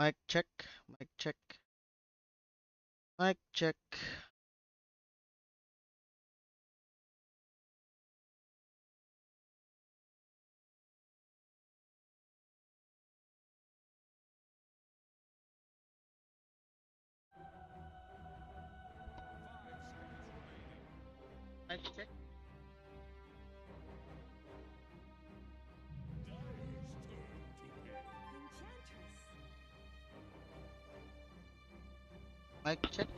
Mic check. Mic check. Mic check. Mic check. Mic check.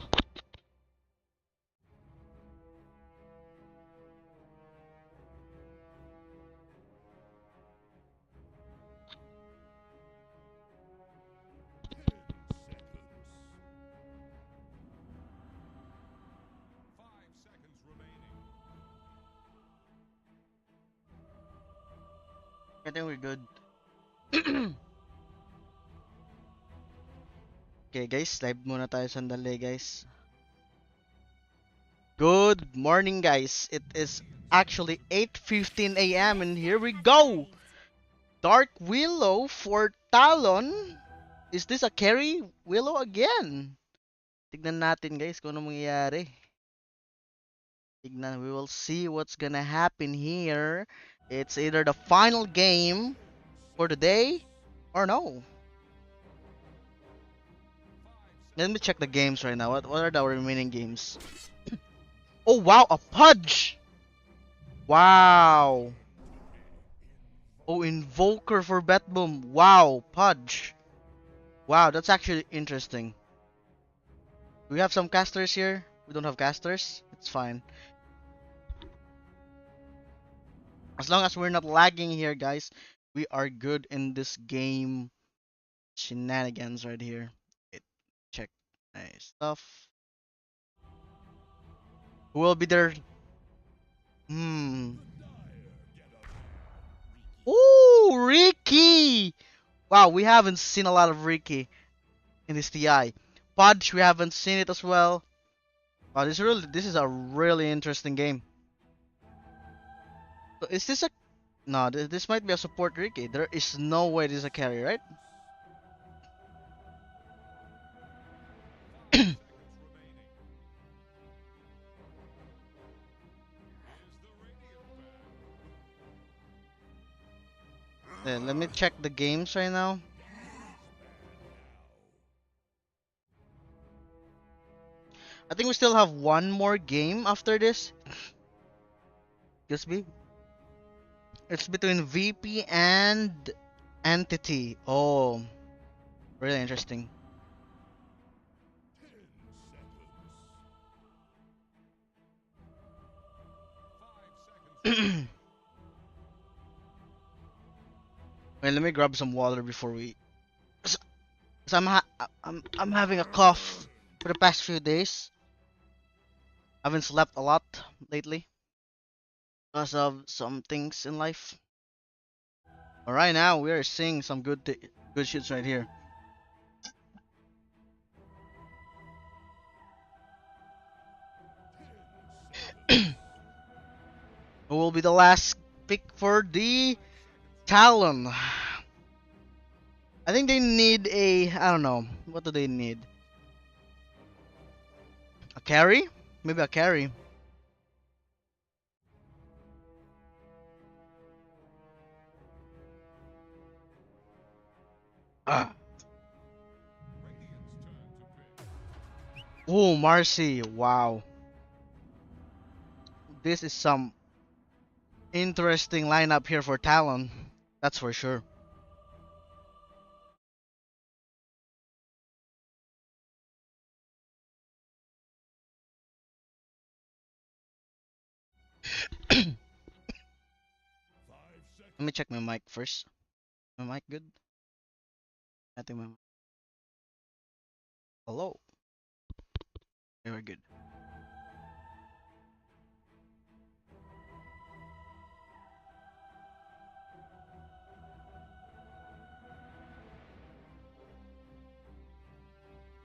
I think we're good. Okay guys, live muna tayo sandali guys. Good morning guys. It is actually 8:15 a.m. and here we go. Dark Willow for Talon. Is this a carry Willow again? Tignan natin guys kung ano mangyayari. Tignan, we will see what's gonna happen here. It's either the final game for the day or no. Let me check the games right now. What are the remaining games? Oh wow, a Pudge! Wow. Oh, Invoker for Betboom. Wow, Pudge. Wow, that's actually interesting. Do we have some casters here? We don't have casters. It's fine. As long as we're not lagging here, guys, we are good in this game. Shenanigans right here. It, check my stuff. Who will be there? Hmm. Ooh, Ricky! Wow, we haven't seen a lot of Ricky in this TI. Podge, we haven't seen it as well. Wow, this is a really interesting game. So is this a no? This might be a support Ricky. There is no way this is a carry, right? Let me check the games right now. I think we still have one more game after this. Just be. It's between VP and Entity. Oh, really interesting. Wait, let me grab some water before we. So, I'm having a cough for the past few days. I haven't slept a lot lately because of some things in life. All right, now we are seeing some good shits right here. Who will be the last pick for the Talon? I think they need a. I don't know. What do they need? A carry? Maybe a carry. Ah. Oh, Marcy. Wow. This is some interesting lineup here for Talon. That's for sure. Let me check my mic first. My mic good? I think my hello. Very good.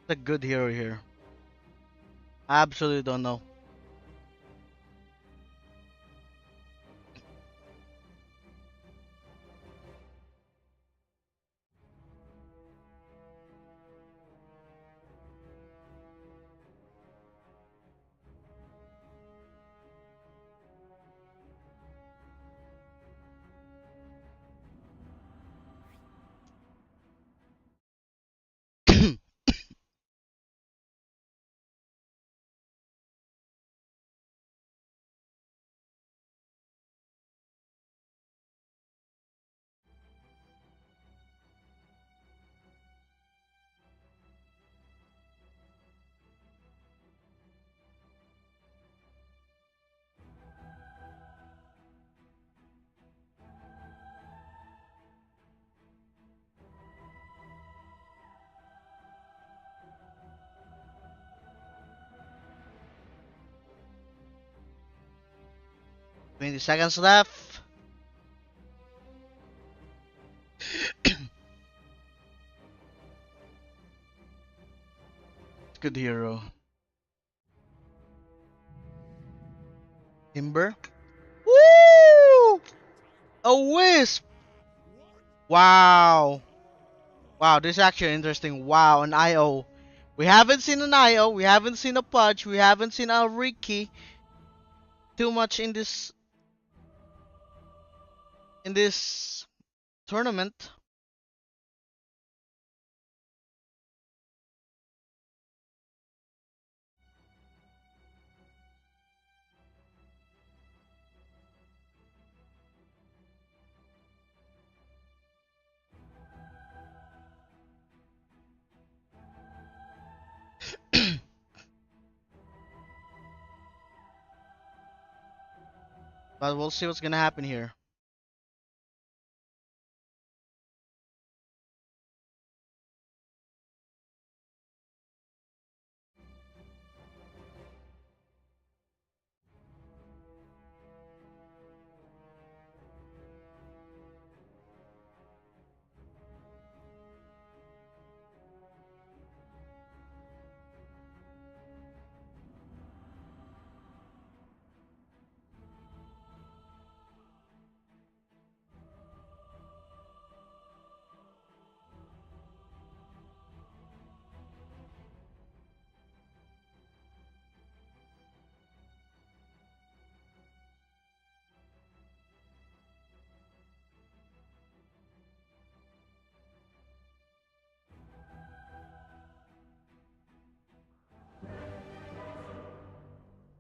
A good hero here. I absolutely don't know. 20 seconds left. Good hero. Timber. Woo! A wisp! Wow. Wow, this is actually interesting. Wow, an IO. We haven't seen an IO, we haven't seen a Pudge, we haven't seen a Ricky. Too much in this tournament. But we'll see what's gonna happen here.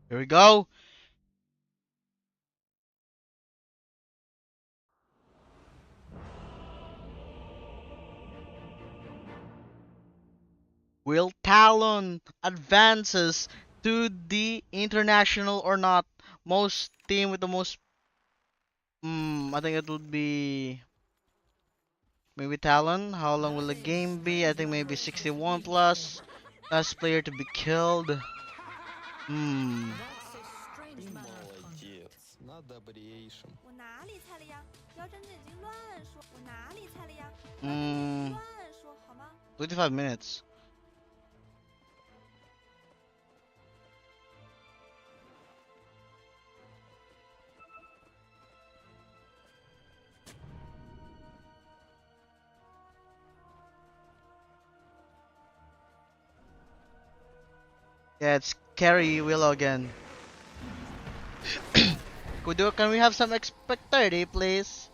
Here we go. Will Talon advances to the international or not? Most team with the most. I think it will be maybe Talon. How long will the game be? I think maybe 61 plus. Last player to be killed. Hmm. Hmm. 25 minutes. Yeah, it's Carry Willow again. Can we have some expect 30, please?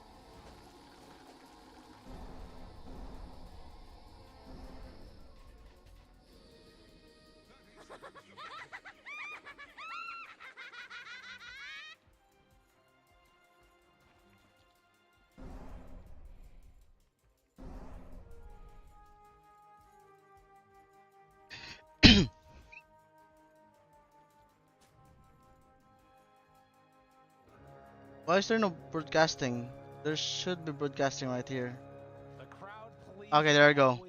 Why is there no broadcasting? There should be broadcasting right here. Okay, there we go.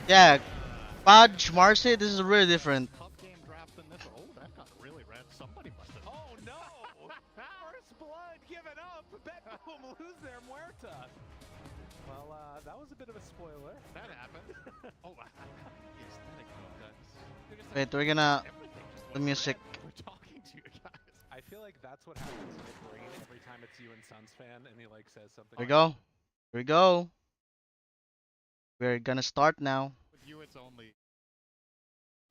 Yeah, Pudge, Marcy, this is really different. Oh no! First blood given up. Betboom lose their muerta. Well, that was a bit of a spoiler. That happened. Oh, the aesthetic of that. Wait, we're gonna the music. We're talking to you guys. I feel like that's what happens in your brain every time it's you and Suns fan, and he like says something. Here we go. Here we go. We're gonna start now. With you, it's only.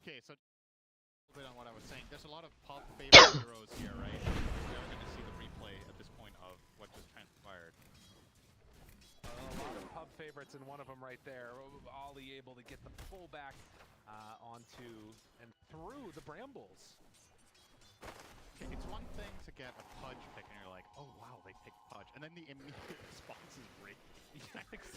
Okay, so a bit on what I was saying. There's a lot of pop favorite heroes here, right? We're going to see the replay at this point of what just transpired. A lot of pub favorites, and one of them right there. Ollie able to get the fullback onto and through the brambles. Okay, it's one thing to get a Pudge pick and you're like, oh wow, they picked Pudge. And then the immediate response is Rick.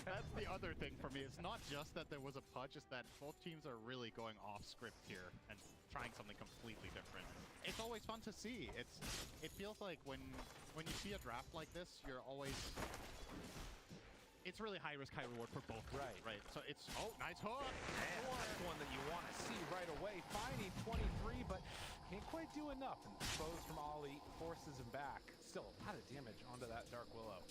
That's the other thing for me. It's not just that there was a Pudge, it's that both teams are really going off script here and trying something completely different. It's always fun to see. It feels like when you see a draft like this, you're always... it's really high risk, high reward for both. Right. So it's nice hook. Man, that's one that you want to see right away. Finding 23, but can't quite do enough. And throws from Ollie forces him back. Still a lot of damage onto that Dark Willow.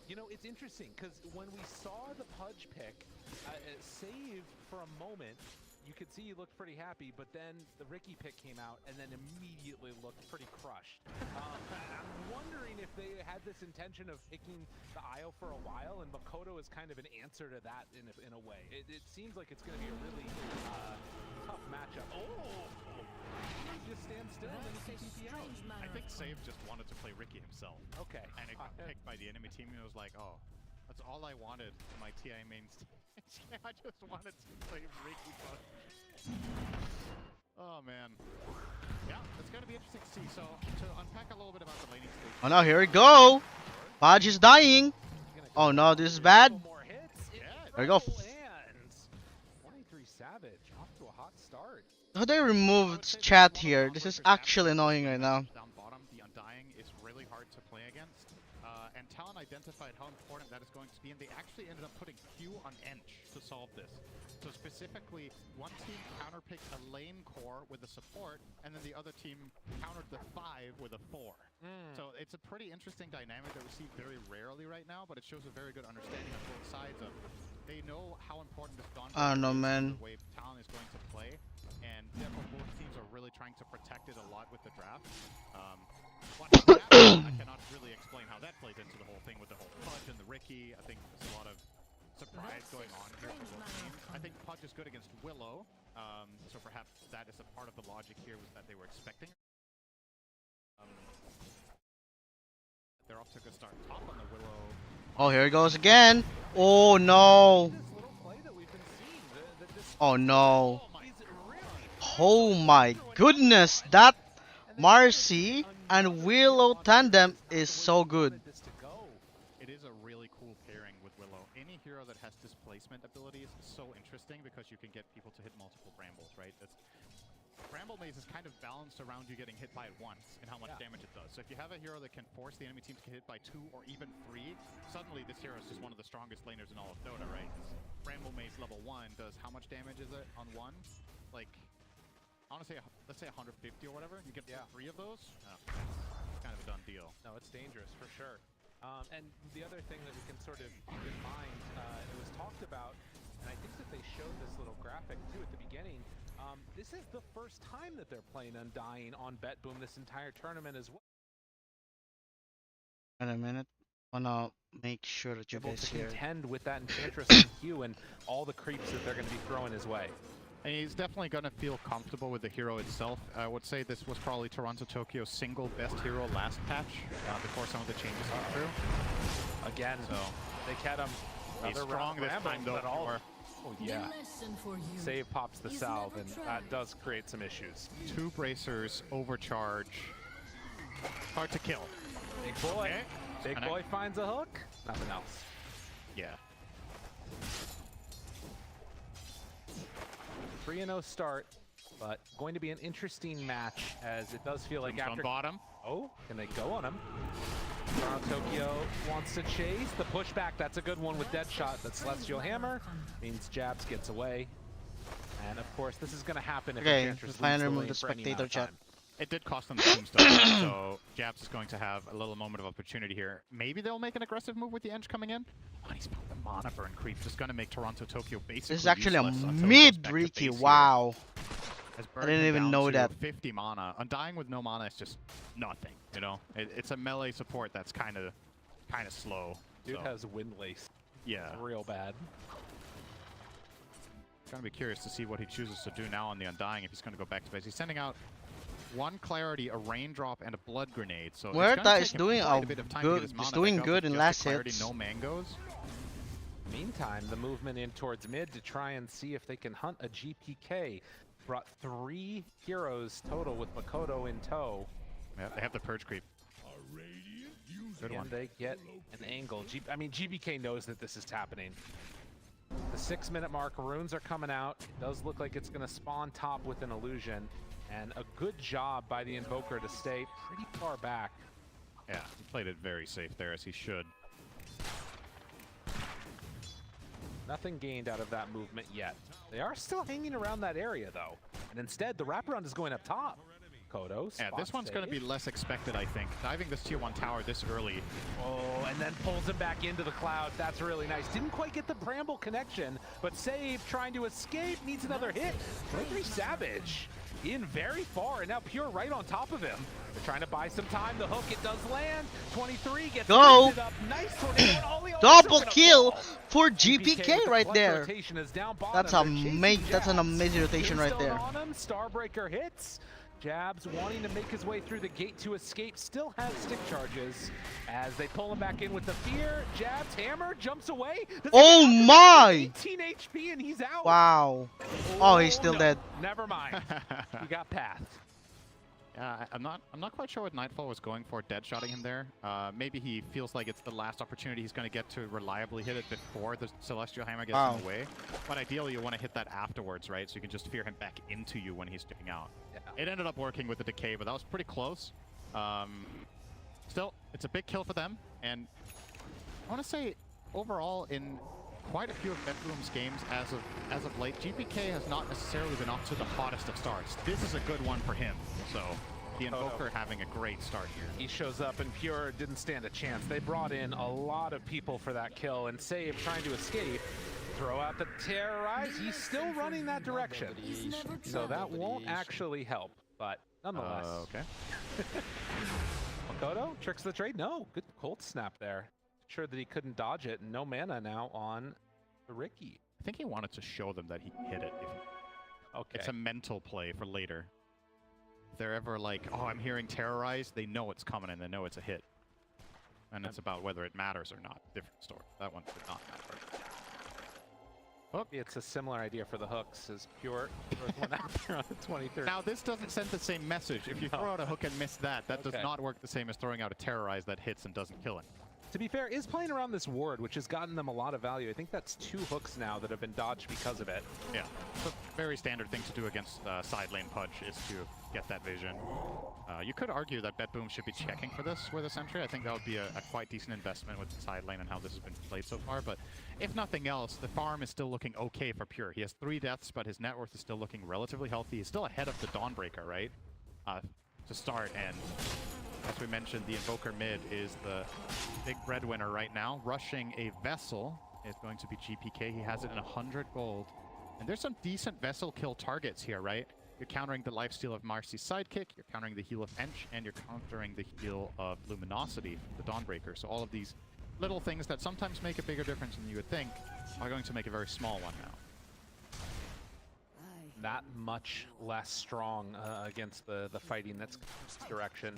You know, it's interesting because when we saw the Pudge pick save for a moment, you could see he looked pretty happy, but then the Ricky pick came out and then immediately looked pretty crushed. I'm wondering if they had this intention of picking the Isle for a while, and Makoto is kind of an answer to that in a way. It seems like it's going to be a really tough matchup. Just stand still and then he can TP out. I think Save just wanted to play Ricky himself. Okay. And it got picked by the enemy team, and it was like, oh, that's all I wanted in my TI main stage. I just wanted to play Ricky. Oh, man. Yeah, it's going to be interesting to see. So, to unpack a little bit about the laning stage. Oh no, here we go. Podge is dying. Oh no, this is bad. There we go. 23 Savage off to a hot start. How they removed chat here? This is actually annoying right now. Down bottom, the Undying is really hard to play against. And Talon identified how important that is going to be, and they actually ended up putting Q on Ench to solve this. So specifically, one team counterpicked a lane core with a support, and then the other team countered the 5 with a 4. So it's a pretty interesting dynamic that we see very rarely right now, but it shows a very good understanding of both sides of they know how important this Dawn I don't know, man. the way Talon is going to play. And therefore, both teams are really trying to protect it a lot with the draft. I cannot really explain how that plays into the whole thing with the whole Pudge and the Ricky. I think there's a lot of surprise going on here for both teams. I think Pudge is good against Willow, so perhaps that is a part of the logic here was that they were expecting. They're off to a good start. Top on the Willow. Oh, here he goes again. Oh no. Oh no. Oh my goodness, that Marcy and Willow tandem is so good. It is a really cool pairing with Willow. Any hero that has displacement abilities is so interesting because you can get people to hit multiple Brambles, right? Bramble Maze is kind of balanced around you getting hit by it once and how much damage it does. So if you have a hero that can force the enemy team to get hit by 2 or even 3, suddenly this hero is just one of the strongest laners in all of Dota, right? Bramble Maze level 1 does how much damage is it on 1? Like, I want to say, let's say 150 or whatever. You get 3 of those. It's kind of a done deal. No, it's dangerous for sure. And the other thing that we can sort of keep in mind, it was talked about, and I think that they showed this little graphic too at the beginning. This is the first time that they're playing Undying on Betboom this entire tournament as well. In a minute, I wanna make sure that you guys hear. Contend with that Enchantress on Q and all the creeps that they're going to be throwing his way. And he's definitely going to feel comfortable with the hero itself. I would say this was probably Toronto Tokyo's single best hero last patch before some of the changes came through. Again, so they kept him. He's strong this time though. Oh yeah. Save pops the salve, and that does create some issues. 2 bracers, overcharge. Hard to kill. Big boy. Okay. Big boy finds a hook. Nothing else. Yeah. 3-0 start, but going to be an interesting match as it does feel like after on bottom. Oh, can they go on him? Toronto Tokyo wants to chase the pushback. That's a good one with Deadshot. That Celestial Hammer means Jabs gets away, and of course this is going to happen if Enchantress finally remove the spectator chat. It did cost them the tombstone, so Jabs is going to have a little moment of opportunity here. Maybe they'll make an aggressive move with the Ench coming in. Oh, he's found the mana burn creep, just going to make Toronto Tokyo basically This is actually a mid-Ricky, wow. I didn't even know that. 50 mana. Undying with no mana is just nothing, you know? It's a melee support that's kind of slow. Dude has Windlace. Yeah. It's real bad. Gonna be curious to see what he chooses to do now on the Undying, if he's going to go back to base. He's sending out 1 Clarity, a Raindrop, and a Blood Grenade. So Huerta is doing good in last hits. No mangoes. Meantime, the movement in towards mid to try and see if they can hunt a GPK. Brought 3 heroes total with Makoto in tow. Yeah, they have the Purge creep. Good one. They get an angle. I mean, GBK knows that this is happening. The 6-minute mark, runes are coming out. It does look like it's going to spawn top with an illusion. And a good job by the Invoker to stay pretty far back. Yeah, he played it very safe there, as he should. Nothing gained out of that movement yet. They are still hanging around that area, though. And instead, the wraparound is going up top. Kodo, Yeah, this one's going to be less expected, I think. Diving this tier 1 tower this early. Oh, and then pulls him back into the cloud. That's really nice. Didn't quite get the Bramble connection, but Save trying to escape, needs another hit. 23 Savage in very far, and now Pure right on top of him. They're trying to buy some time. The hook, it does land. 23 gets Go! up. Nice tornado. And Ollie Double gonna kill fall. for GPK GPK with right clutch there. rotation is down bottom. That's They're amazing. chasing That's an Jabs. amazing rotation right Tombstone there. on him. Starbreaker hits. Jabs wanting to make his way through the gate to escape, still has stick charges as they pull him back in with the fear. Jabs, hammer, jumps away. Does Oh he get my! 18 HP and he's out. Wow. Oh, he's still no. dead. Never mind. He got passed. Yeah, I'm not quite sure what Nightfall was going for, dead-shotting him there. Maybe he feels like it's the last opportunity he's going to get to reliably hit it before the Celestial Hammer gets in the way. But ideally, you want to hit that afterwards, right? So you can just fear him back into you when he's sticking out. Yeah. It ended up working with the Decay, but that was pretty close. Still, it's a big kill for them. And I want to say, overall, in quite a few of Betboom's games as of late, GPK has not necessarily been off to the hottest of starts. This is a good one for him. So the Invoker having a great start here. He shows up and Pure didn't stand a chance. They brought in a lot of people for that kill, and Save trying to escape. Throw out the Terrorize. He's still running that direction. So that won't actually help, but nonetheless. Okay. Makoto tricks the trade. No, good cold snap there. Sure that he couldn't dodge it. No mana now on the Ricky. I think he wanted to show them that he hit it. Okay. It's a mental play for later. If they're ever like, oh, I'm hearing Terrorize, they know it's coming and they know it's a hit. And it's about whether it matters or not. Different story. That one did not matter. It's a similar idea for the hooks as Pure throws one out there on the 23rd. Now this doesn't send the same message. If you throw out a hook and miss that, that does not work the same as throwing out a Terrorize that hits and doesn't kill him. To be fair, is playing around this ward, which has gotten them a lot of value. I think that's 2 hooks now that have been dodged because of it. Yeah, it's a very standard thing to do against side lane Pudge is to get that vision. You could argue that Betboom should be checking for this with a sentry. I think that would be a quite decent investment with the side lane and how this has been played so far. But if nothing else, the farm is still looking okay for Pure. He has 3 deaths, but his net worth is still looking relatively healthy. He's still ahead of the Dawnbreaker, right? To start, and as we mentioned, the Invoker mid is the big breadwinner right now. Rushing a Vessel is going to be GPK. He has it in 100 gold. And there's some decent Vessel kill targets here, right? You're countering the lifesteal of Marcy's sidekick, you're countering the heal of Ench, and you're countering the heal of Luminosity, the Dawnbreaker. So all of these little things that sometimes make a bigger difference than you would think are going to make a very small one now. Not much less strong against the fighting that's direction.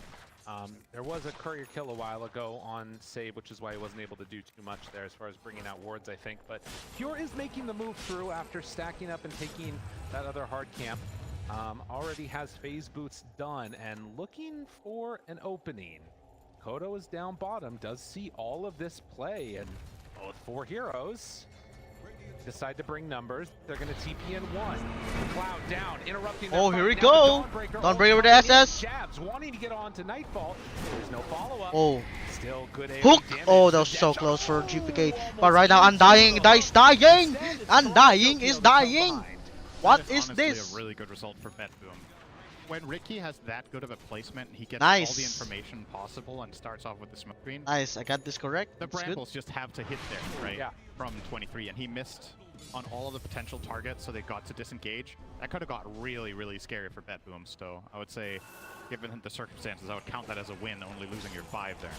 There was a courier kill a while ago on Save, which is why he wasn't able to do too much there as far as bringing out wards, I think. But Pure is making the move through after stacking up and taking that other hard camp. Already has phase boots done and looking for an opening. Kodo is down bottom, does see all of this play, and both 4 heroes decide to bring numbers. They're going to TP in 1. Cloud down, interrupting. Oh, here we go. Dawnbreaker with the SS. Jabs wanting to get on to Nightfall. There's no follow-up. Oh. Still good Hook. Oh, that was so close for GPK. But right now, Undying is dying. Undying is dying. What is this? A really good result for Betboom. When Ricky has that good of a placement, he gets all the information possible and starts off with the smoke screen. Nice, I got this correct. The Brambles just have to hit there, right? Yeah. From 23, and he missed on all of the potential targets, so they got to disengage. That could have got really, really scary for Betboom. So I would say, given the circumstances, I would count that as a win, only losing your 5 there.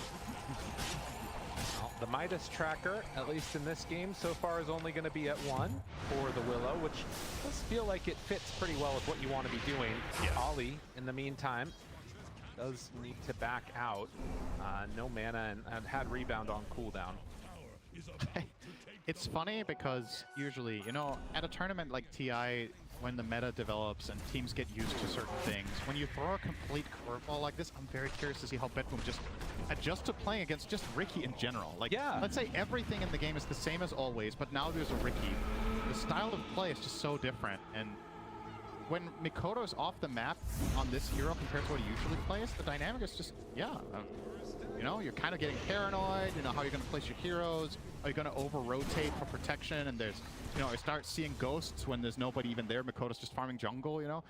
Well, the Midas tracker, at least in this game, so far is only going to be at 1 for the Willow, which does feel like it fits pretty well with what you want to be doing. Yeah. Ollie, in the meantime, does need to back out. No mana and had rebound on cooldown. It's funny because usually, you know, at a tournament like TI, when the meta develops and teams get used to certain things, when you throw a complete curveball like this, I'm very curious to see how Betboom just adjusts to playing against just Ricky in general. Like, let's say everything in the game is the same as always, but now there's a Ricky. The style of play is just so different, and when Mikoto's off the map on this hero compared to what he usually plays, the dynamic is just, you know, you're kind of getting paranoid, you know how you're going to place your heroes. Are you gonna over-rotate for protection? And there's, you know, I start seeing ghosts when there's nobody even there. Makoto's just farming jungle, you know?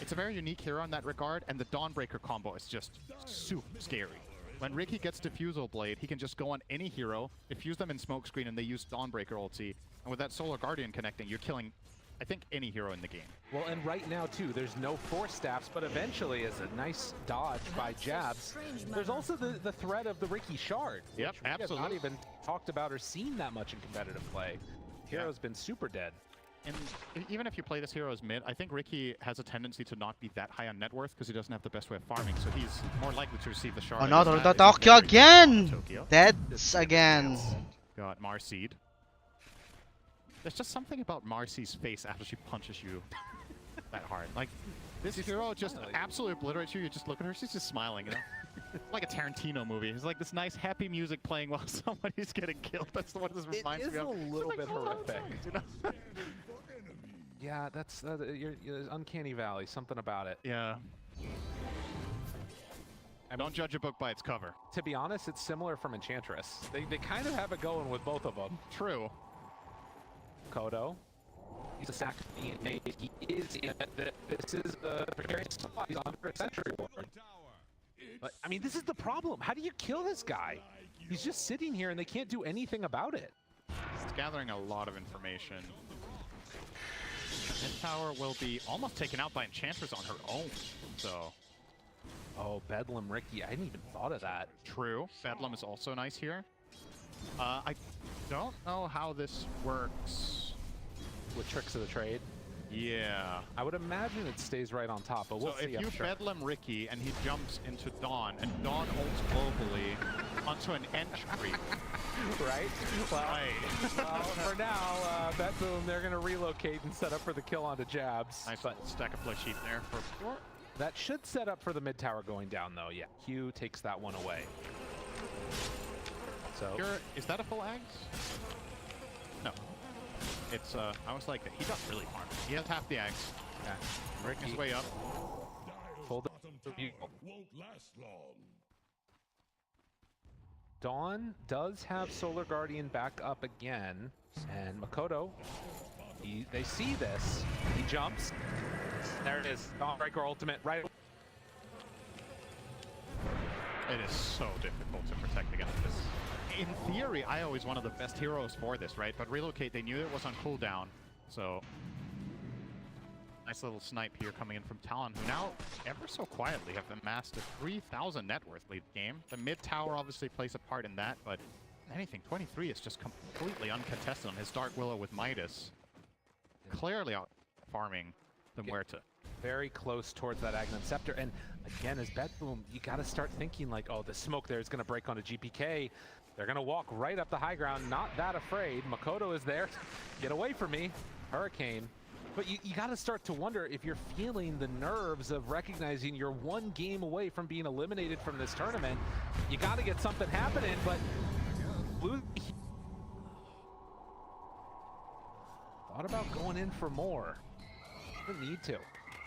It's a very unique hero in that regard, and the Dawnbreaker combo is just super scary. When Ricky gets Diffusal Blade, he can just go on any hero, diffuse them in Smokescreen, and they use Dawnbreaker ulti. And with that Solar Guardian connecting, you're killing, I think, any hero in the game. Well, and right now, too, there's no Force Staffs, but eventually, as a nice dodge by Jabs, there's also the threat of the Ricky Shard. Yep, which we have absolutely. not even talked about or seen that much in competitive play. Hero's been super dead. And even if you play this hero as mid, I think Ricky has a tendency to not be that high on net worth because he doesn't have the best way of farming, so he's more likely to receive the shard. Another That is Tokyo very again! Tokyo. Deads again. Got Marseed. There's just something about Marcy's face after she punches you that hard. Like, this hero just absolutely obliterates you. You just look at her, she's just smiling, you know? Like a Tarantino movie. It's like this nice, happy music playing while somebody's getting killed. That's what this reminds me of. It is a little bit horrific. You know? Yeah, that's you're Uncanny Valley, something about it. Yeah. And don't judge a book by its cover. To be honest, it's similar from Enchantress. They kind of have it going with both of them. True. Kodo. He's a sack being made. He is in it. This is a precarious spot. He's under a Sentry Ward. But, I mean, this is the problem. How do you kill this guy? He's just sitting here and they can't do anything about it. It's gathering a lot of information. Mid tower will be almost taken out by Enchantress on her own, so... Oh, Bedlam Ricky. I hadn't even thought of that. True. Bedlam is also nice here. I don't know how this works. With tricks of the trade. Yeah. I would imagine it stays right on top, but we'll see. So if you Bedlam Ricky and he jumps into Dawn, and Dawn ults globally onto an entry. Right? Well, Right. well, for now, Betboom, they're going to relocate and set up for the kill onto Jabs. Nice stack of play sheet there for sure. That should set up for the mid tower going down, though. Yeah, Q takes that one away. So Is that a full Ags? No. It's, I was like, he got really hard. He has half the Ags. yeah, Working his way up. full Won't last long. Dawn does have Solar Guardian back up again, and Makoto, they see this. He jumps. There it is. Dawnbreaker ultimate right. It is so difficult to protect against this. In theory, I was one of the best heroes for this, right? But Relocate, they knew it was on cooldown, so... Nice little snipe here coming in from Talon, who now, ever so quietly, have amassed a 3,000 net worth lead game. The mid tower obviously plays a part in that, but anything, 23 is just completely uncontested on his Dark Willow with Midas. Clearly out farming the Muerta. Very close towards that Aghanim Scepter, and again, as Betboom, you got to start thinking like, oh, the smoke there is going to break onto GPK. They're going to walk right up the high ground, not that afraid. Makoto is there. Get away from me. Hurricane. But you got to start to wonder if you're feeling the nerves of recognizing you're one game away from being eliminated from this tournament. You got to get something happening, but Blue thought about going in for more. Didn't need to.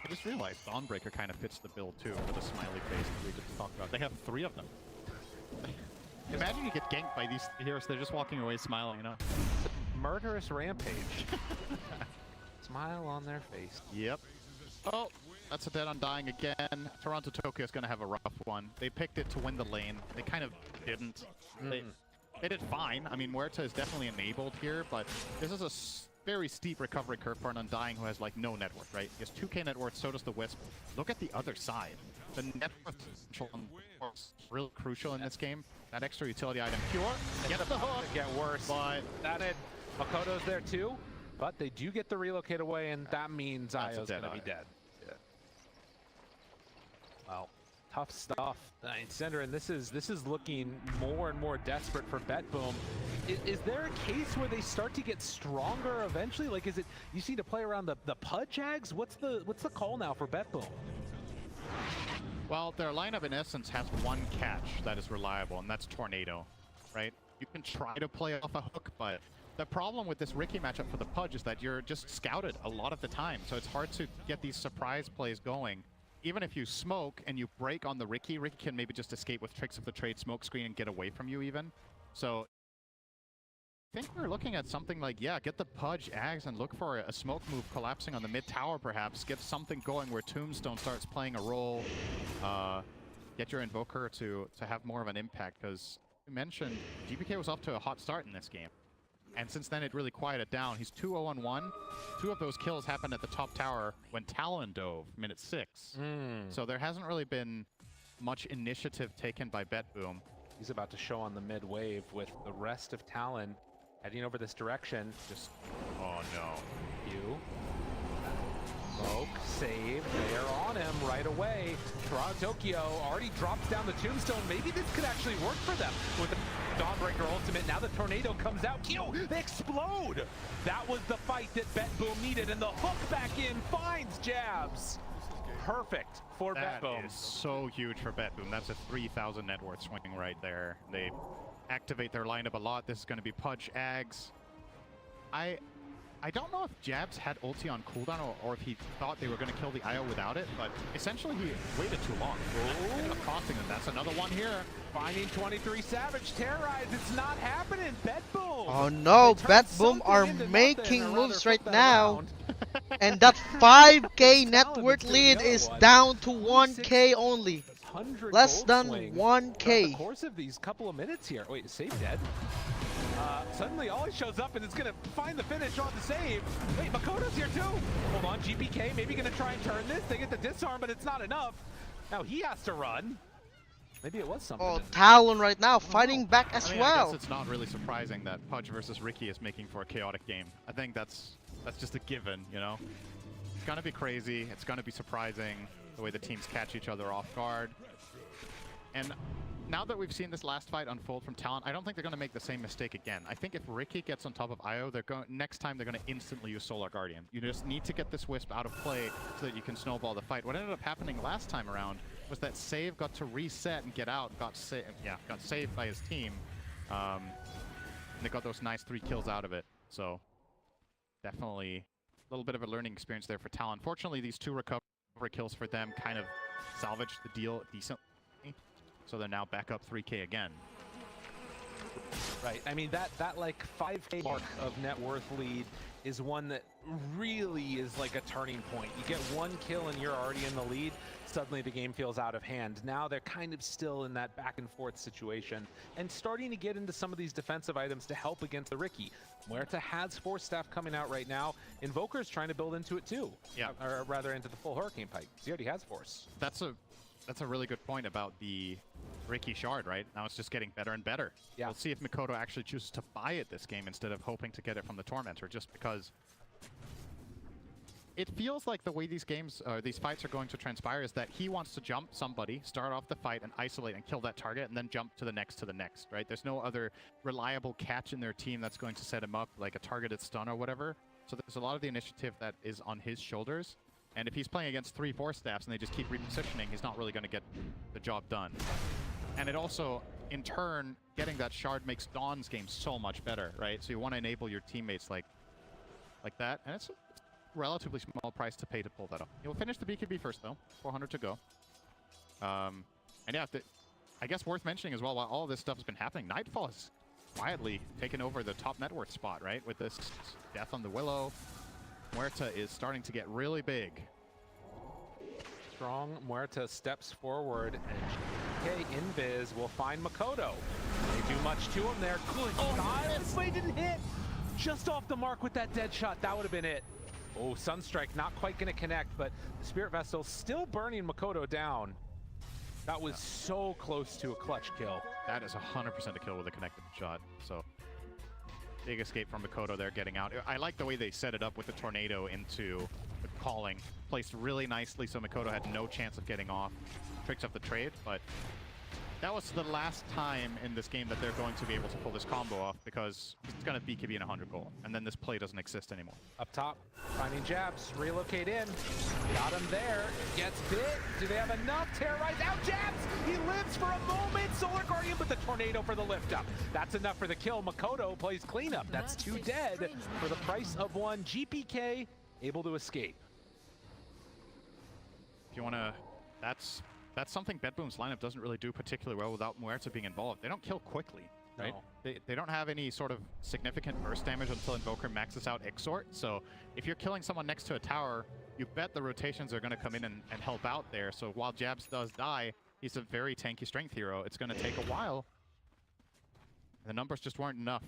I just realized Dawnbreaker kind of fits the bill too for the smiley face that we just talked about. They have 3 of them. Imagine you get ganked by these heroes, they're just walking away smiling, you know? Murderous rampage. Smile on their face. Yep. Oh, that's a dead undying again. Toronto Tokyo is going to have a rough one. They picked it to win the lane. They kind of didn't. They did fine. I mean, Muerta is definitely enabled here, but this is a very steep recovery curve for an Undying who has like no net worth, right? He has 2k net worth, so does the Wisp. Look at the other side. The net worth is really crucial in this game. That extra utility item, Pure, get the hook. Get worse. But That it. Makoto's there too, but they do get the relocate away, and that means That's a Io's dead going to be eye. dead. Yeah. Well, tough stuff. I mean, Synderen, this is looking more and more desperate for Betboom. Is there a case where they start to get stronger eventually? Like, is it you see to play around the Pudge Ags? What's the call now for Betboom? well, their lineup in essence has one catch that is reliable, and that's Tornado, right? You can try to play off a hook, but the problem with this Ricky matchup for the Pudge is that you're just scouted a lot of the time, so it's hard to get these surprise plays going. Even if you smoke and you break on the Ricky, Ricky can maybe just escape with tricks of the trade smoke screen and get away from you even. So think we're looking at something like, yeah, get the Pudge Ags and look for a smoke move collapsing on the mid tower perhaps. Get something going where Tombstone starts playing a role. Get your Invoker to have more of an impact, because you mentioned GPK was off to a hot start in this game. And since then it really quieted down. He's 2-0-1. 2 of those kills happened at the top tower when Talon dove, minute 6. So there hasn't really been much initiative taken by Betboom. He's about to show on the mid wave with the rest of Talon heading over this direction. Just, Oh no. you. Smoke, save, they're on him right away. Toronto Tokyo already drops down the Tombstone. Maybe this could actually work for them with the Dawnbreaker ultimate. Now the Tornado comes out. They explode! That was the fight that Betboom needed, and the hook back in finds Jabs. Perfect for Betboom. That is so huge for Betboom. That's a 3,000 net worth swing right there. They activate their lineup a lot. This is going to be Pudge Ags. I don't know if Jabs had ulti on cooldown or if he thought they were going to kill the IO without it, but essentially he waited too long. Ended up costing them. That's another one here. Finding 23 Savage, terrorize. It's not happening. Betboom. Oh no, Betboom are making moves right now. And that 5k net worth lead is down to 1k only. Less than 1k. The course of these couple of minutes here. Wait, is Save dead? Suddenly Ollie shows up and is going to find the finish on the save. Wait, Makoto's here too. Hold on, GPK maybe going to try and turn this. They get the disarm, but it's not enough. Now he has to run. Maybe it was something. Oh, Talon right now fighting back as I well. guess it's not really surprising that Pudge versus Ricky is making for a chaotic game. I think that's just a given, you know? It's going to be crazy. It's going to be surprising the way the teams catch each other off guard. And now that we've seen this last fight unfold from Talon, I don't think they're going to make the same mistake again. I think if Ricky gets on top of IO, next time they're going to instantly use Solar Guardian. You just need to get this Wisp out of play so that you can snowball the fight. What ended up happening last time around was that Save got to reset and get out, got saved by his team. And they got those nice 3 kills out of it. So definitely a little bit of a learning experience there for Talon. Fortunately, these 2 recovery kills for them kind of salvaged the deal decently. So they're now back up 3k again. Right. I mean, that like 5k mark of net worth lead is one that really is like a turning point. You get 1 kill and you're already in the lead. Suddenly the game feels out of hand. Now they're kind of still in that back and forth situation and starting to get into some of these defensive items to help against the Ricky. Muerta has Force Staff coming out right now. Invoker's trying to build into it too. Yeah. Or rather into the full Hurricane Pipe. He already has Force. That's a really good point about the Ricky Shard, right? Now it's just getting better and better. Yeah. We'll see if Mikoto actually chooses to buy it this game instead of hoping to get it from the Tormentor, just because it feels like the way these games, these fights are going to transpire is that he wants to jump somebody, start off the fight and isolate and kill that target, and then jump to the next, right? There's no other reliable catch in their team that's going to set him up, like a targeted stun or whatever. So there's a lot of the initiative that is on his shoulders. And if he's playing against 3 Force Staffs and they just keep repositioning, he's not really going to get the job done. And it also, in turn, getting that shard makes Dawn's game so much better, right? So you want to enable your teammates like that. And it's a relatively small price to pay to pull that off. You'll finish the BKB first, though. 400 to go. And yeah, I guess worth mentioning as well, while all this stuff has been happening, Nightfall has quietly taken over the top net worth spot, right? With this death on the Willow. Muerta is starting to get really big. Strong Muerta steps forward, and GK Invis will find Makoto. They do much to him there. Good God, Slay didn't hit! Just off the mark with that dead shot, that would have been it. Oh, Sunstrike not quite going to connect, but the Spirit Vessel still burning Makoto down. That was so close to a clutch kill. That is 100% a kill with a connected shot, so big escape from Mikoto there getting out. I like the way they set it up with the Tornado into the calling. Placed really nicely so Mikoto had no chance of getting off. Tricks up the trade, but that was the last time in this game that they're going to be able to pull this combo off, because it's going to BKB in 100 goal, and then this play doesn't exist anymore. Up top, finding Jabs, relocate in. Got him there, gets bit. Do they have enough? Terrorize out Jabs! He lives for a moment! Solar Guardian, but the Tornado for the lift up. That's enough for the kill. Makoto plays cleanup. That's 2 dead for the price of 1. GPK able to escape. If you want to, that's something Betboom's lineup doesn't really do particularly well without Muerta being involved. They don't kill quickly. right? No. They don't have any sort of significant burst damage until Invoker maxes out Exort. So if you're killing someone next to a tower, you bet the rotations are going to come in and help out there. So while Jabs does die, he's a very tanky strength hero. It's going to take a while. The numbers just weren't enough.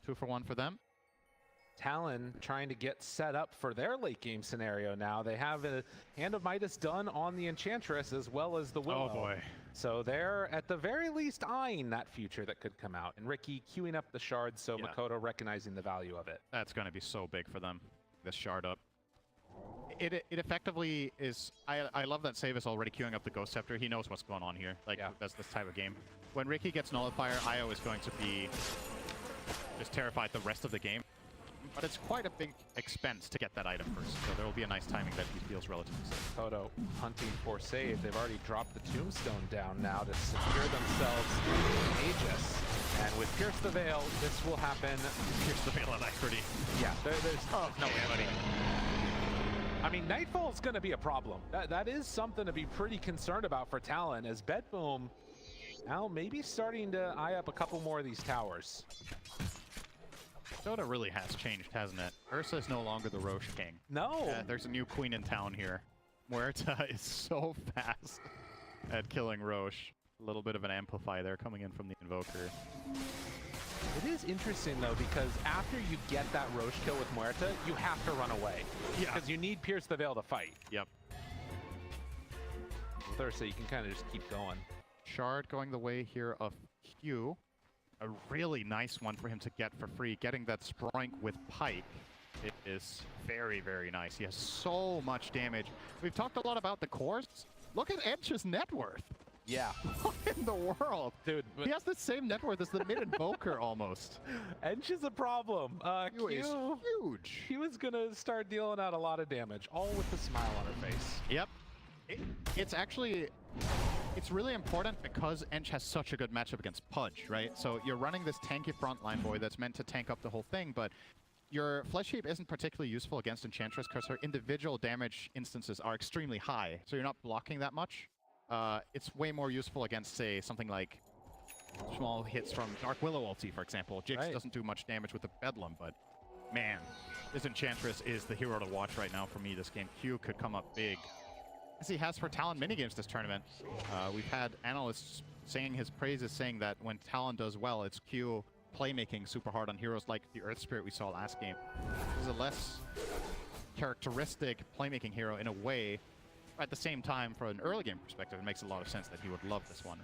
2 for 1 for them. Talon trying to get set up for their late game scenario now. They have a Hand of Midas done on the Enchantress as well as the Willow. Oh boy. So they're at the very least eyeing that future that could come out. And Ricky queuing up the shards, so Yeah. Makoto recognizing the value of it. That's going to be so big for them, this shard up. It effectively is... I love that Save is already queuing up the Ghost Scepter. He knows what's going on here. Like, Yeah. that's this type of game. When Ricky gets Nullifier, Io is going to be just terrified the rest of the game. But it's quite a big expense to get that item first, so there will be a nice timing that he feels relatively safe. Makoto hunting for save. They've already dropped the Tombstone down now to secure themselves Aegis. And with Pierce the Veil, this will happen. Here's the Veil of Alacrity. Yeah, there's no way, buddy. I mean, Nightfall is going to be a problem. That is something to be pretty concerned about for Talon, as Betboom now maybe starting to eye up a couple more of these towers. Dota really has changed, hasn't it? Ursa is no longer the Roche King. No. There's a new queen in town here. Muerta is so fast at killing Roche. A little bit of an amplify there coming in from the Invoker. It is interesting, though, because after you get that Roche kill with Muerta, you have to run away. Yeah. Because you need Pierce the Veil to fight. Yep. With Ursa, you can kind of just keep going. Shard going the way here of Q. A really nice one for him to get for free. Getting that Sproink with Pike is very, very nice. He has so much damage. We've talked a lot about the cores. Look at Edge's net worth. Yeah. What in the world? Dude, He has the same net worth as the mid-invoker almost. Edge is a problem. Q is Q, huge. he was going to start dealing out a lot of damage, all with a smile on her face. Yep. It's actually... It's really important because Ench has such a good matchup against Pudge, right? So you're running this tanky frontline boy that's meant to tank up the whole thing, but your Flesh Heap isn't particularly useful against Enchantress because her individual damage instances are extremely high, so you're not blocking that much. It's way more useful against, say, something like small hits from Dark Willow ulti, for example. Jix doesn't do much damage with the Bedlam, but man, this Enchantress is the hero to watch right now for me this game. Q could come up big, as he has for Talon minigames this tournament. We've had analysts saying his praises, saying that when Talon does well, it's Q playmaking super hard on heroes like the Earth Spirit we saw last game. This is a less characteristic playmaking hero in a way. At the same time, from an early game perspective, it makes a lot of sense that he would love this one.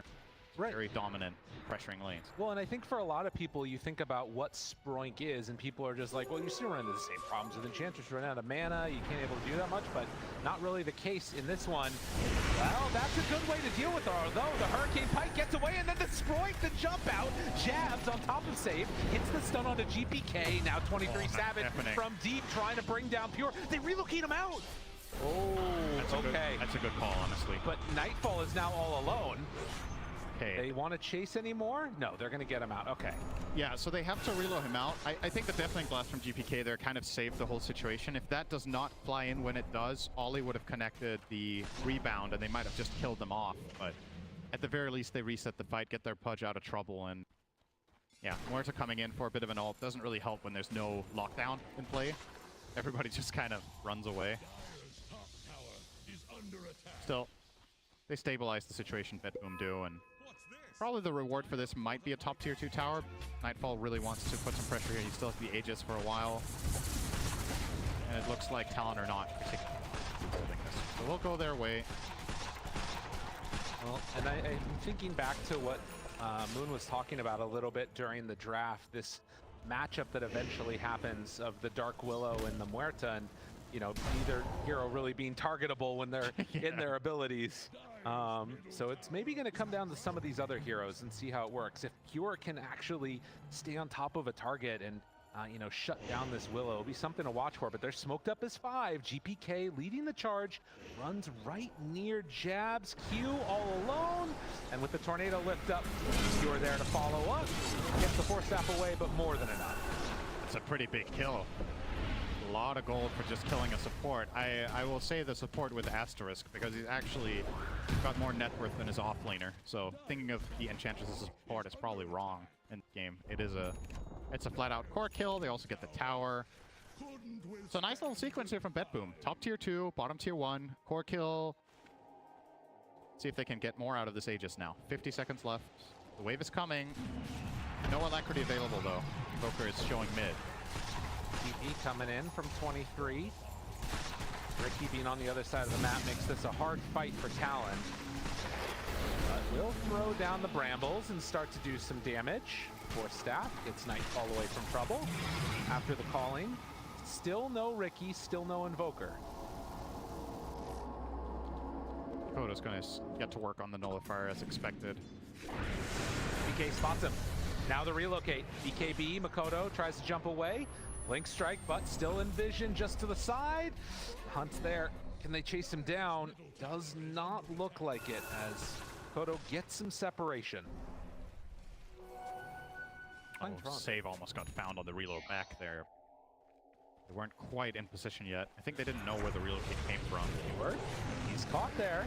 Right. Very dominant, pressuring lanes. Well, and I think for a lot of people, you think about what Sproink is, and people are just like, well, you still run into the same problems with Enchantress. You run out of mana, you can't able to do that much, but not really the case in this one. Well, that's a good way to deal with her, although the Hurricane Pike gets away, and then the Sproink, the jump out, jabs on top of save, hits the stun onto GPK, now 23 Savage from deep, trying to bring down Pure. They relocate him out! Oh, okay. That's a good call, honestly. But Nightfall is now all alone. Okay. They want to chase anymore? No, they're going to get him out. Okay. Yeah, so they have to reload him out. I think the Deafening Blast from GPK there kind of saved the whole situation. If that does not fly in when it does, Ollie would have connected the rebound and they might have just killed them off. But at the very least, they reset the fight, get their Pudge out of trouble, and yeah, Muerta coming in for a bit of an ult doesn't really help when there's no lockdown in play. Everybody just kind of runs away. Still, they stabilize the situation, Betboom do, and probably the reward for this might be a top tier 2 tower. Nightfall really wants to put some pressure here. He still has the Aegis for a while. And it looks like Talon are not particularly holding this. So we'll go their way. Well, and I'm thinking back to what Moon was talking about a little bit during the draft, this matchup that eventually happens of the Dark Willow and the Muerta, and you know, neither hero really being targetable when they're in their abilities. So it's maybe going to come down to some of these other heroes and see how it works. If Pure can actually stay on top of a target and, you know, shut down this Willow, it'll be something to watch for. But they're smoked up as 5. GPK leading the charge, runs right near Jabs. Q all alone. And with the Tornado lift up, Pure there to follow up. Gets the Force Staff away, but more than enough. It's a pretty big kill. A lot of gold for just killing a support. I will say the support with asterisk because he's actually got more net worth than his offlaner. So thinking of the Enchantress as a support is probably wrong in the game. It's a flat out core kill. They also get the tower. So nice little sequence here from Betboom. Top tier 2, bottom tier 1, core kill. See if they can get more out of this Aegis now. 50 seconds left. The wave is coming. No alacrity available though. Invoker is showing mid. TP coming in from 23. Ricky being on the other side of the map makes this a hard fight for Talon. But we'll throw down the brambles and start to do some damage. Force staff gets Nightfall away from trouble. After the calling, still no Ricky, still no Invoker. Kodo's gonna get to work on the nullifier as expected. BK spots him. Now the relocate. BKB, Makoto tries to jump away. Link strike, but still in vision just to the side. Hunt's there. Can they chase him down? Does not look like it as Kodo gets some separation. Oh, save almost got found on the reload back there. They weren't quite in position yet. I think they didn't know where the relocate came from. He's caught there.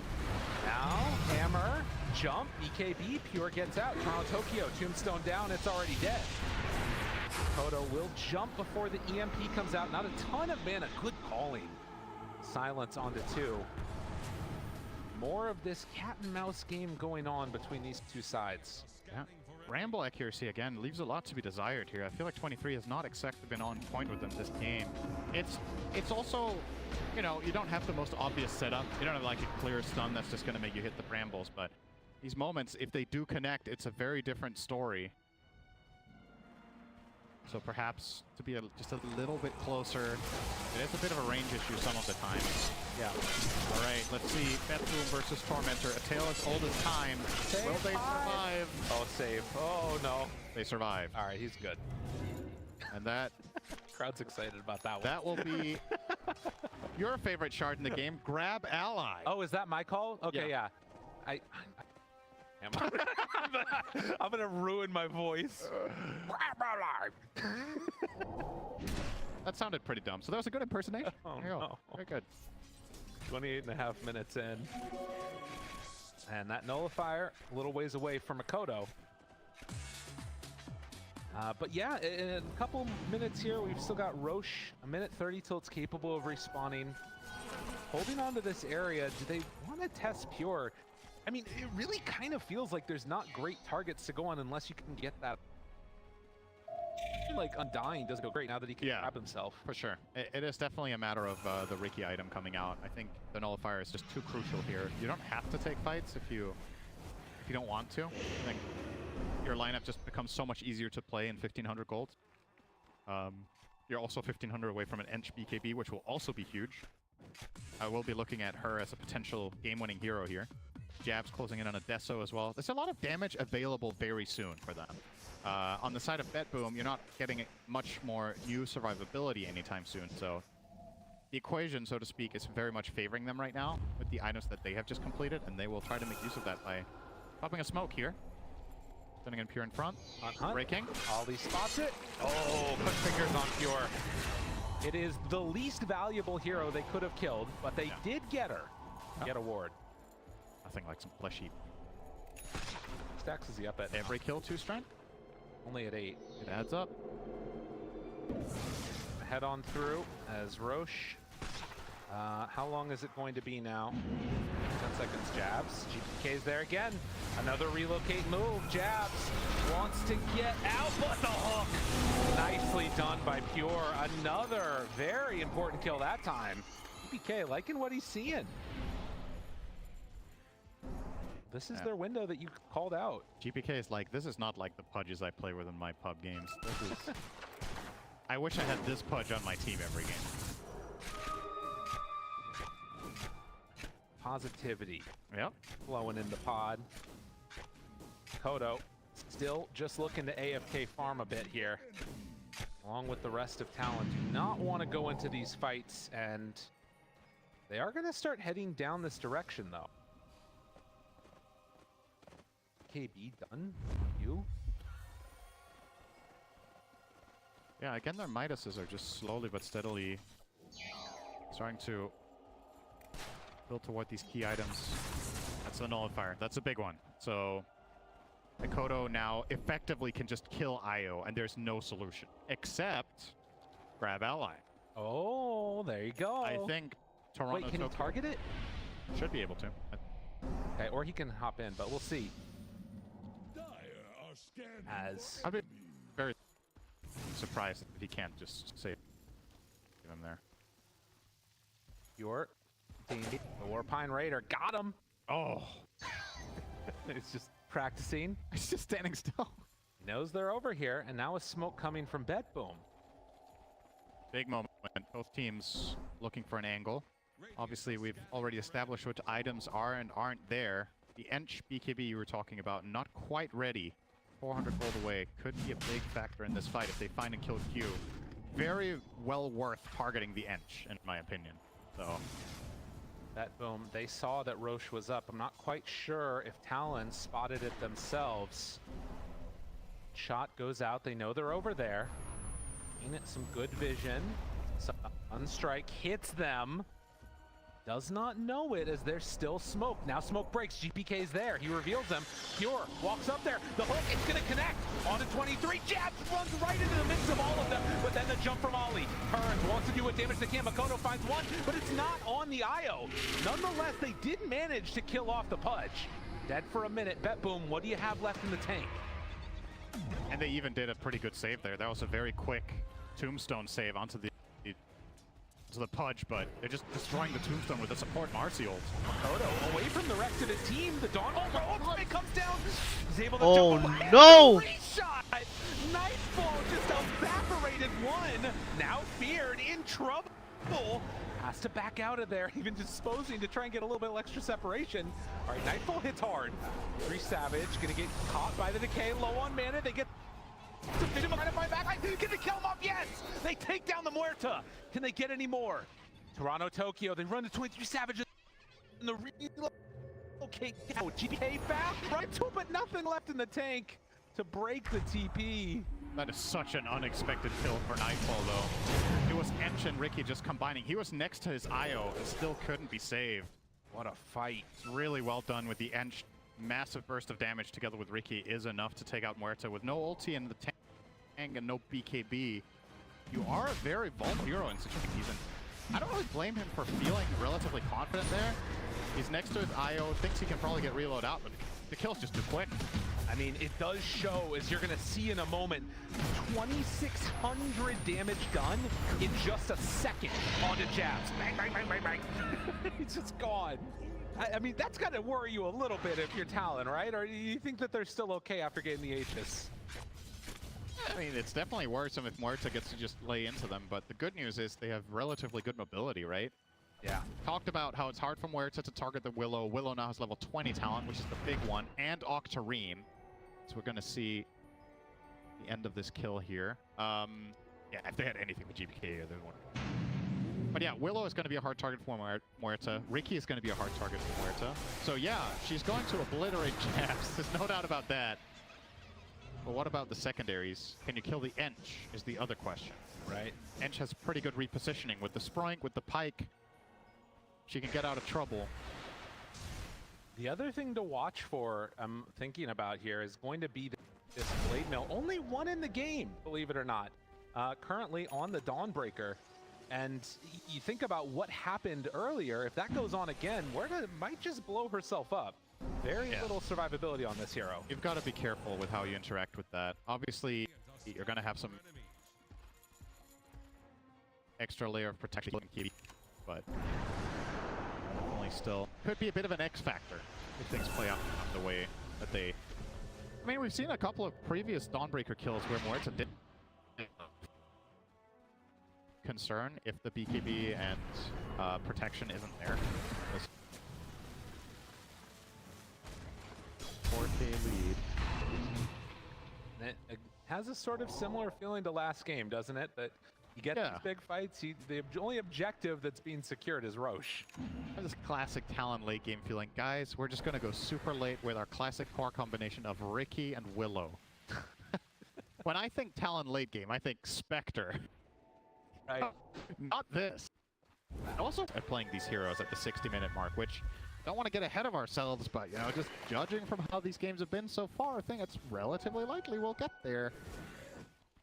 Now, hammer, jump, BKB, Pure gets out. Toronto Tokyo, tombstone down, it's already dead. Kodo will jump before the EMP comes out. Not a ton of mana, good calling. Silence onto 2. More of this cat and mouse game going on between these two sides. Yeah. Ramble accuracy again leaves a lot to be desired here. I feel like 23 has not exactly been on point with them this game. It's also, you know, you don't have the most obvious setup. You don't have like a clear stun that's just going to make you hit the brambles, but these moments, if they do connect, it's a very different story. So perhaps to be just a little bit closer. It is a bit of a range issue some of the time. Yeah. All right, let's see. Betboom versus Tormentor. A tale as old as time. Save. Will they survive? Oh, save. Oh, no. They survive. All right, he's good. And that... Crowd's excited about that one. That will be your favorite shard in the game. Grab ally. Oh, is that my call? Okay, yeah. I'm gonna ruin my voice. That sounded pretty dumb. So that was a good impersonation. Oh, There you go. no. Very good. 28.5 minutes in. And that nullifier, a little ways away from Makoto. But yeah, in a couple minutes here, we've still got Roche, 1:30 till it's capable of respawning. Holding on to this area, do they want to test Pure? I mean, it really kind of feels like there's not great targets to go on unless you can get that. I feel like Undying doesn't go great now that he can grab himself. For sure. It is definitely a matter of the Ricky item coming out. I think the nullifier is just too crucial here. You don't have to take fights if you don't want to. I think your lineup just becomes so much easier to play in 1500 gold. You're also 1500 away from an Ench BKB, which will also be huge. I will be looking at her as a potential game-winning hero here. Jabs closing in on a Deso as well. There's a lot of damage available very soon for them. On the side of Betboom, you're not getting much more new survivability anytime soon, so the equation, so to speak, is very much favoring them right now with the items that they have just completed, and they will try to make use of that by popping a smoke here. Sending in Pure in front. Breaking. Ollie spots it. Oh, quick fingers on Pure. It is the least valuable hero they could have killed, but they did get her. Get a ward. Nothing like some flesh heap. Stacks is he up at Every kill, 2 strength? only at 8. It adds up. Head on through as Roche. How long is it going to be now? 10 seconds. Jabs. GPK's there again. Another relocate move. Jabs wants to get out, but the hook. Nicely done by Pure. Another very important kill that time. GPK liking what he's seeing. This is their window that you called out. GPK is like, this is not like the pudges I play with in my pub games. This is... I wish I had this pudge on my team every game. Positivity. Yep. Flowing in the pod. Kodo still just looking to AFK farm a bit here. Along with the rest of Talon. Do not want to go into these fights, and they are going to start heading down this direction, though. KB done? You? Yeah, again, their Midases are just slowly but steadily starting to build toward these key items. That's the nullifier. That's a big one. So Mikoto now effectively can just kill Io, and there's no solution except grab ally. Oh, there you go. I think Toronto Wait, can he target it? should be able to. Okay, or he can hop in, but we'll see. Dire are scanning As I'd be very surprised if he can't just save him there. your team, the Warpine Raider, got him. Oh, It's just practicing. he's just standing still. He knows they're over here, and now a smoke coming from Betboom. Big moment. Both teams looking for an angle. Obviously, we've already established which items are and aren't there. The Ench BKB you were talking about, not quite ready. 400 gold away. Could be a big factor in this fight if they find and kill Q. Very well worth targeting the Ench, in my opinion. So, Betboom, they saw that Roche was up. I'm not quite sure if Talon spotted it themselves. Shot goes out. They know they're over there. Ain't it some good vision? Unstrike hits them. Does not know it as there's still smoke. Now smoke breaks. GPK's there. He reveals them. Pure walks up there. The hook, it's going to connect. On to 23. Jabs runs right into the mix of all of them. But then the jump from Ollie. Turns, wants to do what damage they can. Makoto finds one, but it's not on the IO. Nonetheless, they did manage to kill off the Pudge. Dead for a minute. Betboom, what do you have left in the tank? and they even did a pretty good save there. That was a very quick tombstone save onto the Pudge, but they're just destroying the tombstone with the support Marcy ult. Makoto away from the rest of his team. The Dawn it comes down. He's able to Oh, jump away. no! Shot. Nightfall just evaporated one. Now Feared in trouble. Has to back out of there, even disposing to try and get a little bit of extra separation. All right, Nightfall hits hard. 3 Savage gonna get caught by the decay. Low on mana. They get to fit him by backline. Can they kill him off? Yes! They take down the Muerta. Can they get any more? Toronto, Tokyo, they run to 23 Savages in the relocate. Oh, GPK fast, right to it, but nothing left in the tank to break the TP. That is such an unexpected kill for Nightfall, though. It was Ench and Ricky just combining. He was next to his IO and still couldn't be saved. What a fight. It's really well done with the Ench. Massive burst of damage together with Ricky is enough to take out Muerta. With no ulti in the tank and no BKB, you are a very vulnerable hero in situations. I don't really blame him for feeling relatively confident there. He's next to his IO, thinks he can probably get reload out, but the kill's just too quick. I mean, it does show, as you're going to see in a moment, 2,600 damage done in just a second onto Jabs. Bang, bang, bang, bang, bang. It's just gone. I mean, that's got to worry you a little bit if you're Talon, right? Or do you think that they're still okay after getting the Aegis? I mean, it's definitely worrisome if Muerta gets to just lay into them, but the good news is they have relatively good mobility, right? Yeah. Talked about how it's hard for Muerta to target the Willow. Willow now has level 20 talent, which is the big one, and Octarine. So we're going to see the end of this kill here. Yeah, if they had anything with GPK, they would. But yeah, Willow is going to be a hard target for Muerta. Ricky is going to be a hard target for Muerta. So yeah, she's going to obliterate Jabs. There's no doubt about that. But what about the secondaries? Can you kill the Ench is the other question. Right. Ench has pretty good repositioning with the Sprink, with the Pike. She can get out of trouble. The other thing to watch for, I'm thinking about here, is going to be this Blade Mill. Only one in the game, believe it or not. Currently on the Dawnbreaker. And you think about what happened earlier. If that goes on again, Muerta might just blow herself up. Very little survivability on this hero. You've got to be careful with how you interact with that. Obviously, you're going to have some extra layer of protection, but definitely still could be a bit of an X factor if things play out the way that they... I mean, we've seen a couple of previous Dawnbreaker kills where Muerta did concern if the BKB and protection isn't there. 4K lead. It has a sort of similar feeling to last game, doesn't it? That you get these big fights, the only objective that's being secured is Roche. This classic Talon late game feeling. Guys, we're just going to go super late with our classic core combination of Ricky and Willow. When I think Talon late game, I think Spectre. Right. Not this. Also, playing these heroes at the 60-minute mark, which don't want to get ahead of ourselves, but, you know, just judging from how these games have been so far, I think it's relatively likely we'll get there.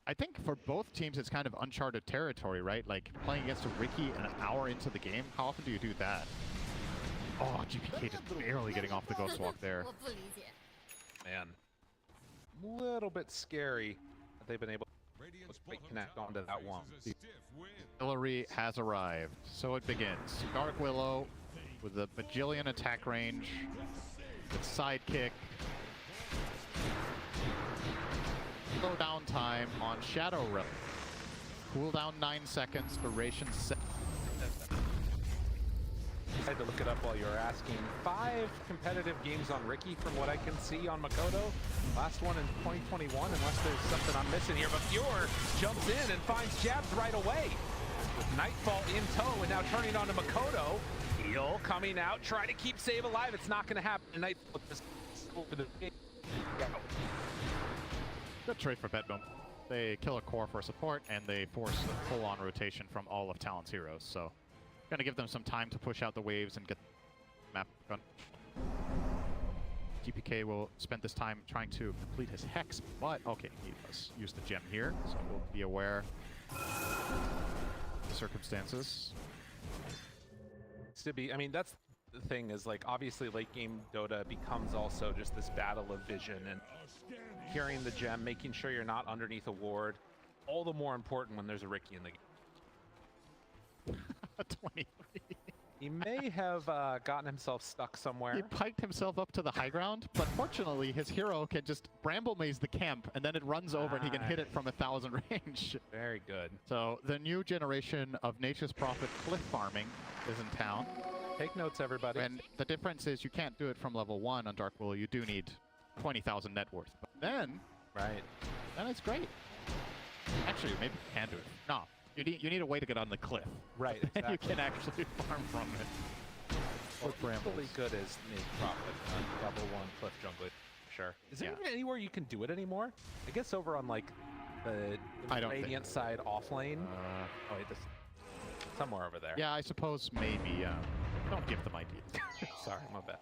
I think for both teams, it's kind of uncharted territory, right? Like, playing against a Ricky an hour into the game, how often do you do that? Oh, GPK just barely getting off the Ghost Walk there. Man, a little bit scary that they've been able to connect onto that one. Hillary has arrived, so it begins. Dark Willow with a bajillion attack range, with sidekick. Slow down time on Shadow Relic. Cooldown 9 seconds, duration 7. I had to look it up while you were asking. 5 competitive games on Ricky from what I can see on Makoto. Last one in 2021, unless there's something I'm missing here. But Fjord jumps in and finds jabs right away. With Nightfall in tow and now turning on to Makoto. Heal coming out, try to keep Save alive. It's not going to happen. Nightfall just over the game. Good trade for Betboom. They kill a core for support, and they force a full-on rotation from all of Talon's heroes. So, gonna give them some time to push out the waves and get the map done. GPK will spend this time trying to complete his hex, but okay, he does use the gem here, so we'll be aware of the circumstances. To be, I mean, that's the thing is, like, obviously late game Dota becomes also just this battle of vision and carrying the gem, making sure you're not underneath a ward, all the more important when there's a Ricky in the game. 23. He may have gotten himself stuck somewhere. He piked himself up to the high ground, but fortunately his hero can just bramble maze the camp, and then it runs over and he can hit it from 1,000 range. Very good. So the new generation of Nature's Prophet cliff farming is in town. Take notes, everybody. And the difference is you can't do it from level 1 on Dark Willow. You do need 20,000 net worth. But then it's great. Actually, maybe you can do it. No, you need a way to get on the cliff. Right, Then exactly. you can actually farm from it. Well, equally good as Nate Prophet on level 1 cliff jungler. Sure. Is there even anywhere you can do it anymore? I guess over on, like, the Radiant side off lane. Oh, wait, this somewhere over there. Yeah, I suppose maybe. Don't give them ideas. Sorry, my bad.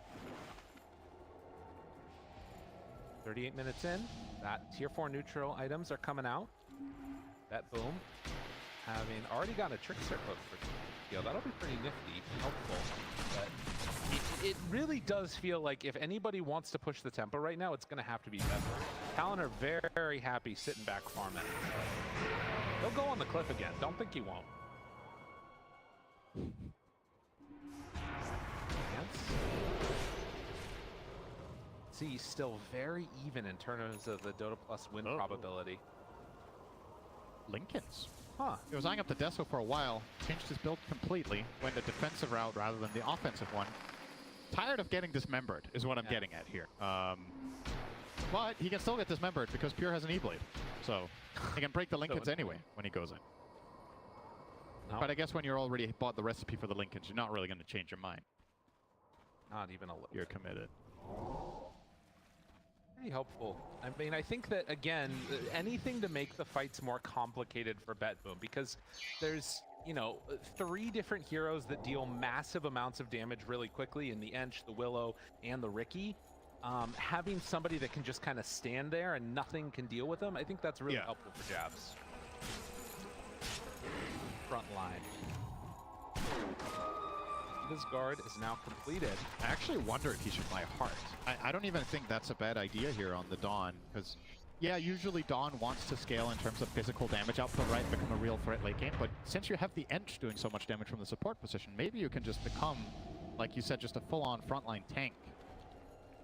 38 minutes in. That tier 4 neutral items are coming out. Betboom having already gotten a trick circle for Teal. That'll be pretty nifty, helpful. But it really does feel like if anybody wants to push the tempo right now, it's going to have to be Betboom. Talon are very, very happy sitting back farming. He'll go on the cliff again. Don't think he won't. See, still very even in terms of the Dota Plus win probability. Linken's. Huh. He was eyeing up the Deso for a while, changed his build completely, went the defensive route rather than the offensive one. Tired of getting dismembered is what I'm getting at here. But he can still get dismembered because Pure has an E-Blade. So he can break the Linken's anyway when he goes in. No. But I guess when you're already bought the recipe for the Linken's, you're not really going to change your mind. Not even a little. You're committed. Pretty helpful. I mean, I think that, again, anything to make the fights more complicated for Betboom, because there's, you know, 3 different heroes that deal massive amounts of damage really quickly in the Ench, the Willow, and the Ricky. Having somebody that can just kind of stand there and nothing can deal with them, I think that's really helpful for Jabs. Front line. His guard is now completed. I actually wonder if he should buy Heart. I don't even think that's a bad idea here on the Dawn, because, yeah, usually Dawn wants to scale in terms of physical damage output, right, become a real threat late game, but since you have the Ench doing so much damage from the support position, maybe you can just become, like you said, just a full-on frontline tank.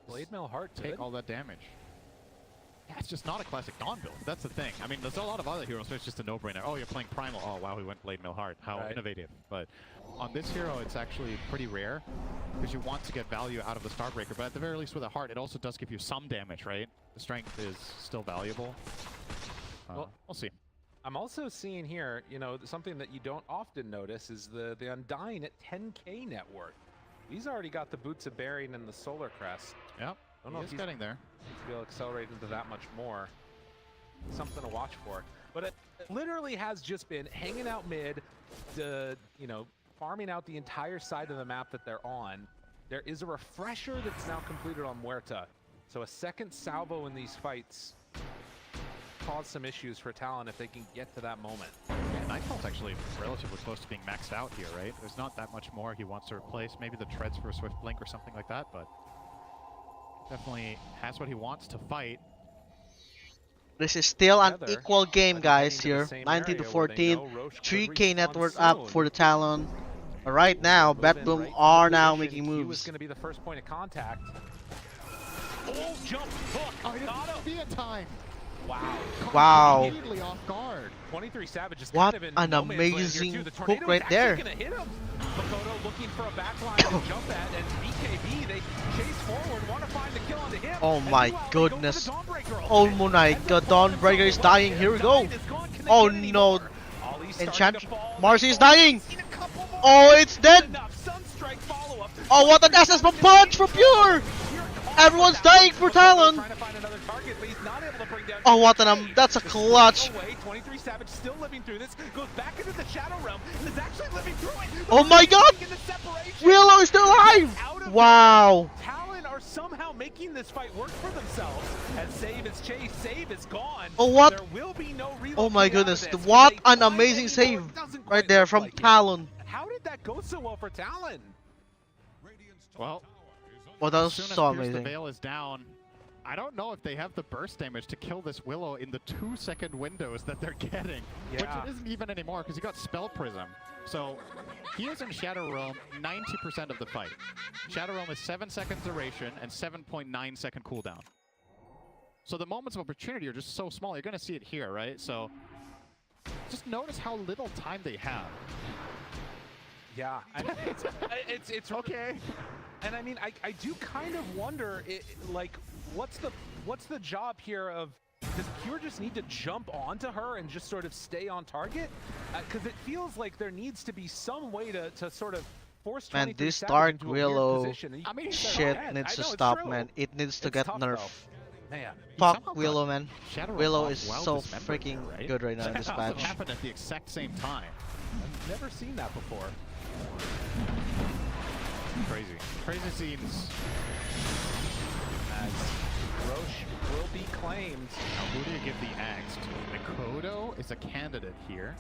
Blade Mail Heart, take all that damage. Yeah, it's just not a classic Dawn build. That's the thing. I mean, there's a lot of other heroes, so it's just a no-brainer. Oh, you're playing Primal. Oh, wow, he went Blade Mail Heart. How innovative. But on this hero, it's actually pretty rare because you want to get value out of the Starbreaker. But at the very least with a Heart, it also does give you some damage, right? The strength is still valuable. Well, we'll see. I'm also seeing here, you know, something that you don't often notice is the Undying at 10k net worth. He's already got the Boots of Bearing and the Solar Crest. Yep. I don't know if he's getting there. To be able to accelerate into that much more. Something to watch for. But it literally has just been hanging out mid, you know, farming out the entire side of the map that they're on. there is a refresher that's now completed on Muerta. So a second salvo in these fights cause some issues for Talon if they can get to that moment. Yeah, Nightfall's actually relatively close to being maxed out here, right? There's not that much more he wants to replace. Maybe the treads for a Swift Blink or something like that, but definitely has what he wants to fight. This is still an Together, equal game, guys, heading to the here. same 19 to area where they 14. know Roche could 3K net respawn worth up soon. for the Talon. But right now, Moving Betboom right to are the now position. making Q is moves. going to be the first point of contact. Oh, jump hook. Oh, he Got didn't him. be in time. Wow. Wow. Immediately off guard. 23 Savage is What kind of in an no man's land here, amazing too. The hook tornado's right actually there. Gonna hit him. Makoto looking for a backline to jump at, and BKB, they chase forward, want to find the kill onto him. Oh And my meanwhile, they go for the goodness. Dawnbreaker Oh ultimate. my And god, Makoto Dawnbreaker is himself dying. away. Here we His go. dive is gone. Can they Oh get any no. more? Ollie's starting Enchant. to fall. Marcy is Oh, dying. seen a couple more. Oh, it's dead. Enough. Sunstrike follow-up. Oh, what an SS from Punch from Pure. Everyone's dying for Talon. Trying to find another target, but he's not able to bring down Oh, what an that's a clutch. away. 23 Savage still living through this, goes back into the Shadow Realm, and is actually living through it. Oh my god. In the separation. Willow is still alive. Out of Wow. it. Talon are somehow making this fight work for themselves. As Save is chased, Save is gone. Oh, what? There will be no reload Oh my coming out of goodness. this. What Will they an find amazing any save more? It doesn't right quite there look from like it. Talon. How did that go so well for Talon? Well, Well, that as was soon as so Pierce the amazing. Veil is down, I don't know if they have the burst damage to kill this Willow in the 2-second windows that they're getting. Yeah. Which it isn't even anymore because he got Spell Prism. So he is in Shadow Realm 90% of the fight. Shadow Realm is 7 seconds duration and 7.9 second cooldown. So the moments of opportunity are just so small. You're going to see it here, right? So just notice how little time they have. Yeah, it's Okay. And I mean, I do kind of wonder, like, what's the job here of, does Pure just need to jump onto her and just sort of stay on target? Because it feels like there needs to be some way to sort of force 23 Man, this Savage Dark into a weird Willow position. And I mean, shit I needs to know, it's stop, true. man. It needs to It's get tough, nerfed. though. Man, somehow Fuck got Willow, man. Shadow Realm Willow off is well so dismembered freaking here, right? good right now in this That match. happened at the exact same time. I've never seen that before. Crazy. Crazy scenes. As Roche will be claimed. Now, who do you give the axe to? Makoto is a candidate here.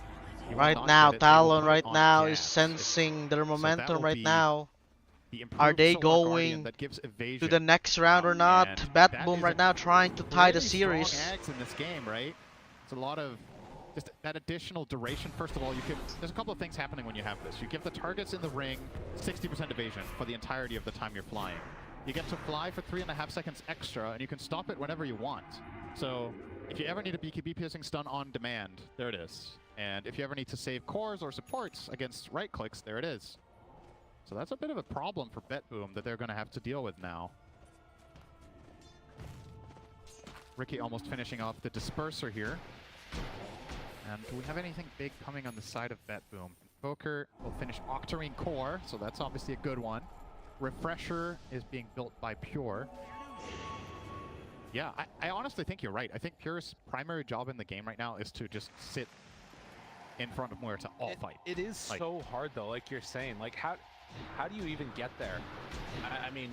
He will Right not now, get it. They will Talon put it right on now is gas. sensing their that momentum will right be now. The Are improved they Solar Guardian going that gives To evasion. the next round or not? And that Betboom is right a now trying to tie the Pretty series. strong axe in this game, right? It's a lot of just that additional duration. First of all, there's a couple of things happening when you have this. You give the targets in the ring 60% evasion for the entirety of the time you're flying. You get to fly for 3.5 seconds extra, and you can stop it whenever you want. So if you ever need a BKB piercing stun on demand, there it is. And if you ever need to save cores or supports against right clicks, there it is. So that's a bit of a problem for Betboom that they're going to have to deal with now. Ricky almost finishing off the disperser here. And do we have anything big coming on the side of Betboom? Invoker will finish Octarine Core, so that's obviously a good one. Refresher is being built by Pure. Yeah, I honestly think you're right. I think Pure's primary job in the game right now is to just sit in front of Muerta all fight. It is so hard though, like you're saying. Like how do you even get there? I mean,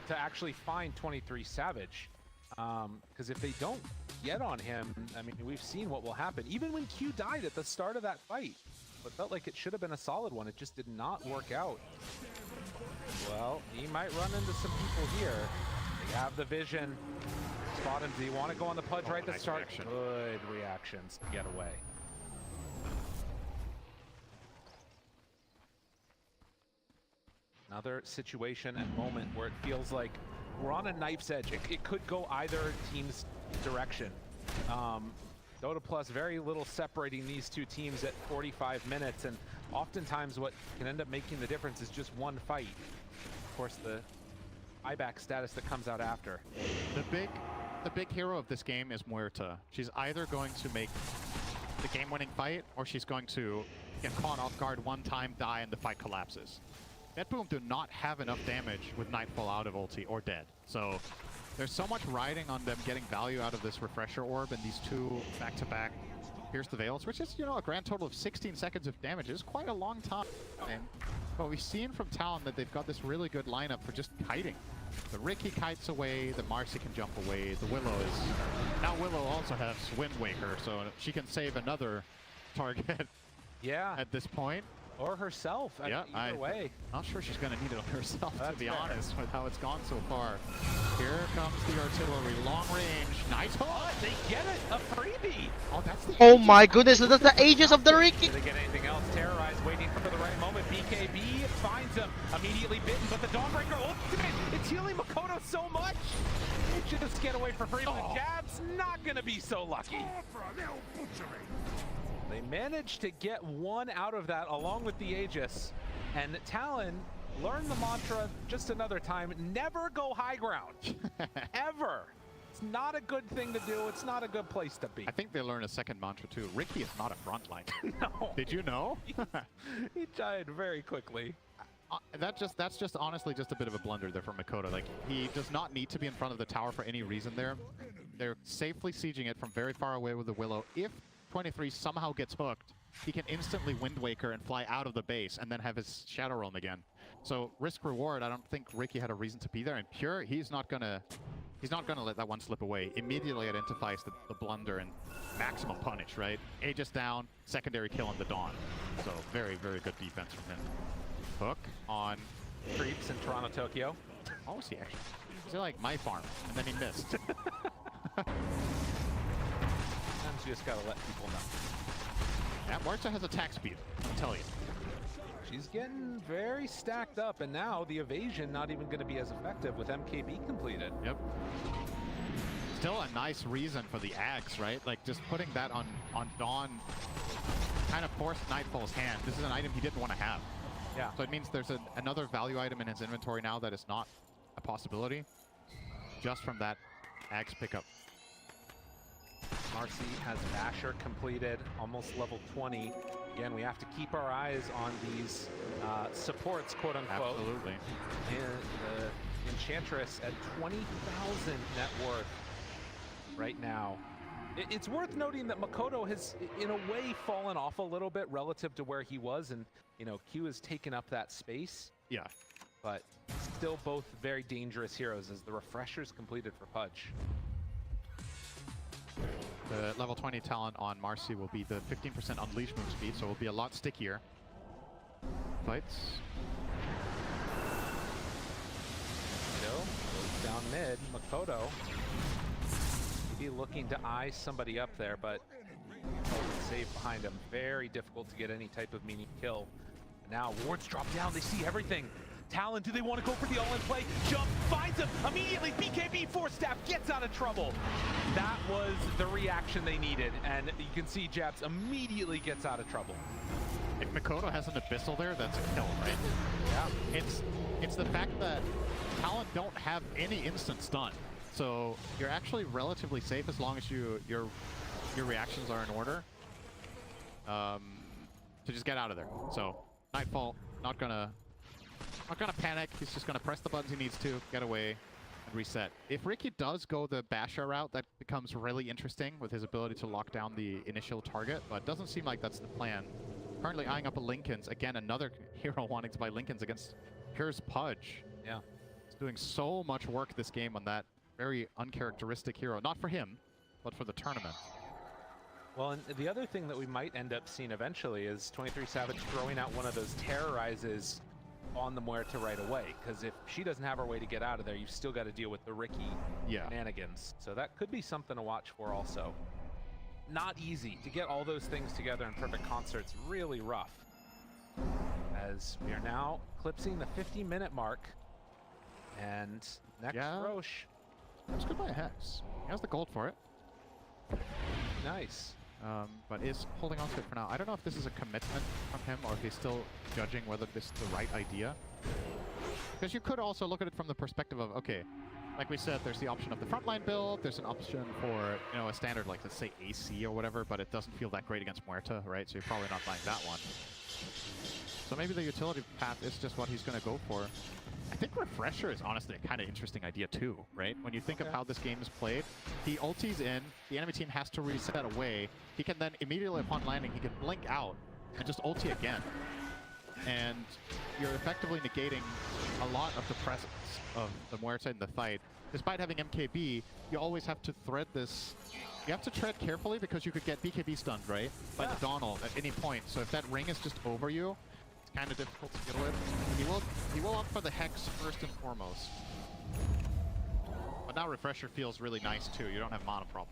to actually find 23 Savage. Because if they don't get on him, I mean, we've seen what will happen. Even when Q died at the start of that fight, it felt like it should have been a solid one. It just did not work out. Well, he might run into some people here. They have the vision. Spot him. Do you want to go on the Pudge right to nice start? reaction. Good reactions to get away. Another situation and moment where it feels like we're on a knife's edge. It could go either team's direction. Dota Plus, very little separating these two teams at 45 minutes, and oftentimes what can end up making the difference is just one fight. Of course, the buyback status that comes out after. The big hero of this game is Muerta. She's either going to make the game-winning fight, or she's going to get caught off guard one time, die, and the fight collapses. Betboom do not have enough damage with Nightfall out of ulti or dead. So there's so much riding on them getting value out of this refresher orb and these two back-to-back pierce the veils, which is, you know, a grand total of 16 seconds of damage. It's quite a long time. But we've seen from Talon that they've got this really good lineup for just kiting. The Riki kites away, the Marcy can jump away, the Willow is... Now Willow also has Wind Waker, so she can save another target at this point. Or herself, either way. Not sure she's going to need it herself, to be honest, with how it's gone so far. Here comes the artillery, long range, nice hook! Oh, they get it, a freebie! Oh, that's the Oh my goodness, that's the ages of the Riki! Did they get anything else? Terrorized, waiting for the right moment. BKB finds him, immediately bitten, but the Dawnbreaker ultimate, it's healing Makoto so much! They just get away for free, but the Jab's not gonna be so lucky. They managed to get one out of that along with the Aegis, and Talon learned the mantra just another time, never go high ground, ever. It's not a good thing to do, it's not a good place to be. I think they learned a second mantra too. Riki is not a frontline. No. Did you know? He died very quickly. That's just honestly just a bit of a blunder there from Makoto. Like, he does not need to be in front of the tower for any reason there. They're safely sieging it from very far away with the Willow. If 23 somehow gets hooked, he can instantly Wind Waker and fly out of the base and then have his Shadow Roam again. So risk reward, I don't think Riki had a reason to be there. And Pure, he's not gonna let that one slip away. Immediately identifies the blunder and maximum punish, right? Aegis down, secondary kill on the Dawn. So very, very good defense from him. Hook on Creeps in Toronto, Tokyo. Oh, is he actually? Is he like my farm? And then he missed. Sometimes you just gotta let people know. Yeah, Muerta has attack speed, I'll tell you. She's getting very stacked up, and now the evasion not even going to be as effective with MKB completed. Yep. Still a nice reason for the Axe, right? Like, just putting that on Dawn kind of forced Nightfall's hand. This is an item he didn't want to have. Yeah. So it means there's another value item in his inventory now that is not a possibility, just from that Axe pickup. Marcy has Basher completed, almost level 20. Again, we have to keep our eyes on these supports, quote unquote. Absolutely. And the Enchantress at 20,000 net worth right now. It's worth noting that Makoto has, in a way, fallen off a little bit relative to where he was, and you know, Q has taken up that space. Yeah. But still both very dangerous heroes as the refreshers completed for Pudge. The level 20 talent on Marcy will be the 15% unleash move speed, so it will be a lot stickier. Fights. Goes down mid. Makoto maybe looking to eye somebody up there, but save behind him. Very difficult to get any type of meaningful kill. Now wards drop down. They see everything. Talon, do they want to go for the all-in play? Jump, finds him, immediately BKB force staff gets out of trouble. That was the reaction they needed, and you can see Japs immediately gets out of trouble. If Makoto has an Abyssal there, that's a kill, right? Yeah. It's the fact that Talon don't have any instant stun, so you're actually relatively safe as long as your reactions are in order to just get out of there. So Nightfall not gonna panic. He's just gonna press the buttons he needs to, get away, and reset. If Riki does go the Basher route, that becomes really interesting with his ability to lock down the initial target, but it doesn't seem like that's the plan. Currently eyeing up a Linken's. Again, another hero wanting to buy Linken's against Pure's Pudge. Yeah. He's doing so much work this game on that very uncharacteristic hero. Not for him, but for the tournament. Well, and the other thing that we might end up seeing eventually is 23 Savage throwing out one of those terrorizes on the Muerta right away, because if she doesn't have her way to get out of there, you've still got to deal with the Riki shenanigans. So that could be something to watch for also. Not easy to get all those things together in perfect concert. It's really rough. As we are now eclipsing the 50-minute mark, and next Roche. That's good by a Hex. He has the gold for it. Nice. But is holding on to it for now. I don't know if this is a commitment from him or if he's still judging whether this is the right idea. Because you could also look at it from the perspective of, okay, like we said, there's the option of the frontline build, there's an option for, you know, a standard, like, let's say AC or whatever, but it doesn't feel that great against Muerta, right? So you're probably not buying that one. So maybe the utility path is just what he's going to go for. I think Refresher is honestly a kind of interesting idea too, right? When you think of how this game is played, he ultis in, the enemy team has to reset away. He can then immediately upon landing, he can blink out and just ulti again. And you're effectively negating a lot of the presence of the Muerta in the fight. Despite having MKB, you always have to thread this. You have to tread carefully because you could get BKB stunned, right? By the Donald at any point. So if that ring is just over you, it's kind of difficult to deal with. He will opt for the Hex first and foremost. But now Refresher feels really nice too. You don't have mana problem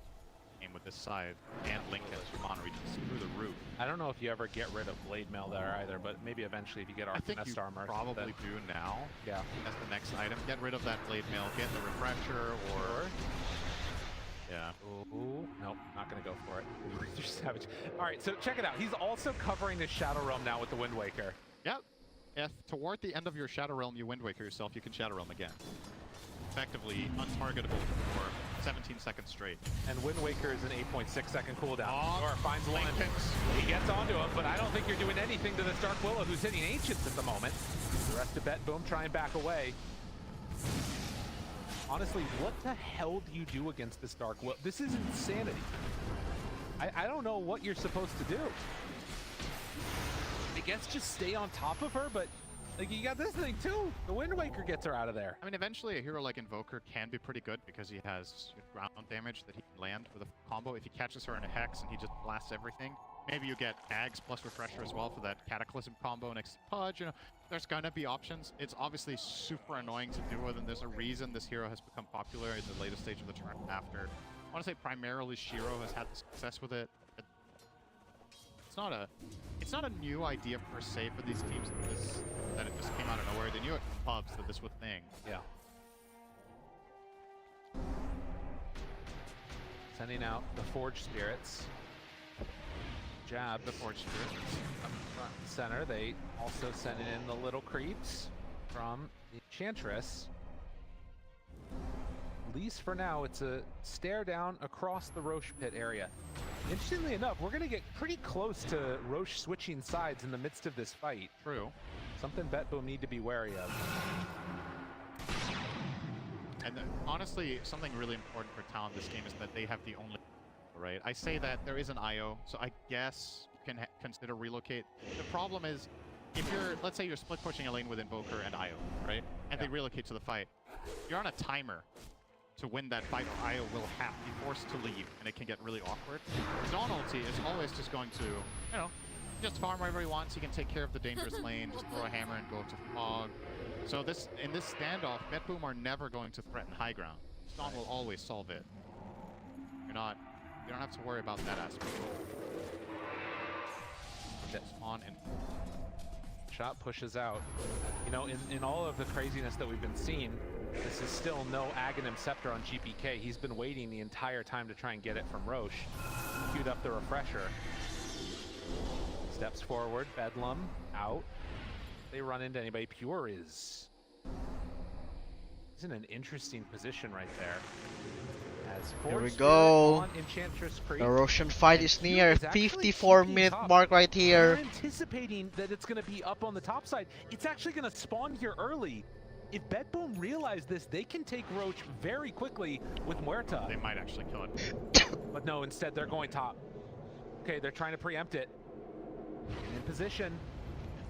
with this side, and Link has mana regions through the roof. I don't know if you ever get rid of Blade Mail there either, but maybe eventually if you get I think you armor. probably do now. Yeah. That's the next item. Get rid of that Blade Mail, get the Refresher, or... Yeah. Ooh, nope, not gonna go for it. You're savage. Alright, so check it out. He's also covering the Shadow Realm now with the Wind Waker. Yep. If toward the end of your Shadow Realm you Wind Waker yourself, you can Shadow Realm again. Effectively untargetable for 17 seconds straight. And Wind Waker is an 8.6 second cooldown. Oh, or finds one. He gets onto him, but I don't think you're doing anything to this Dark Willow who's hitting Ancients at the moment. The rest of Betboom try and back away. Honestly, what the hell do you do against this Dark Willow? This is insanity. I don't know what you're supposed to do. I guess just stay on top of her, but like you got this thing too. The Wind Waker gets her out of there. I mean, eventually a hero like Invoker can be pretty good because he has ground damage that he can land with a combo. If he catches her in a Hex and he just blasts everything, maybe you get Ags plus Refresher as well for that Cataclysm combo next to Pudge. You know, there's gonna be options. It's obviously super annoying to deal with, and there's a reason this hero has become popular in the latest stage of the turn after. I want to say primarily Shiro has had success with it. It's not a new idea per se for these teams that it just came out of nowhere. They knew it from pubs that this was a thing. Yeah. Sending out the Forge Spirits. Jab The Forge Spirits. up front and center. They also sending in the little creeps from the Enchantress. At least for now, it's a stare down across the Roche pit area. Interestingly enough, we're going to get pretty close to Roche switching sides in the midst of this fight. True. Something Betboom need to be wary of. And honestly, something really important for Talon this game is that they have the only... Right? I say that there is an IO, so I guess you can consider relocate. The problem is, if you're, let's say you're split pushing a lane with Invoker and IO, right? And they relocate to the fight. You're on a timer to win that fight, or IO will have be forced to leave, and it can get really awkward. Dawn ulti is always just going to, you know, just farm wherever he wants. He can take care of the dangerous lane, just throw a hammer and go to fog. So in this standoff, Betboom are never going to threaten high ground. Dawn will always solve it. You don't have to worry about that aspect. That's on and Shot pushes out. You know, in all of the craziness that we've been seeing, this is still no Aghanim Scepter on GPK. He's been waiting the entire time to try and get it from Roche. Queued up the Refresher. Steps forward, Bedlam out. They run into anybody. Pure is in an interesting position right there. Here we go. The Roshan fight is near 54-minute mark right here. They're anticipating that it's going to be up on the top side. It's actually going to spawn here early. If Betboom realize this, they can take Roche very quickly with Muerta. They might actually kill it. But no, instead they're going top. Okay, they're trying to preempt it. In position.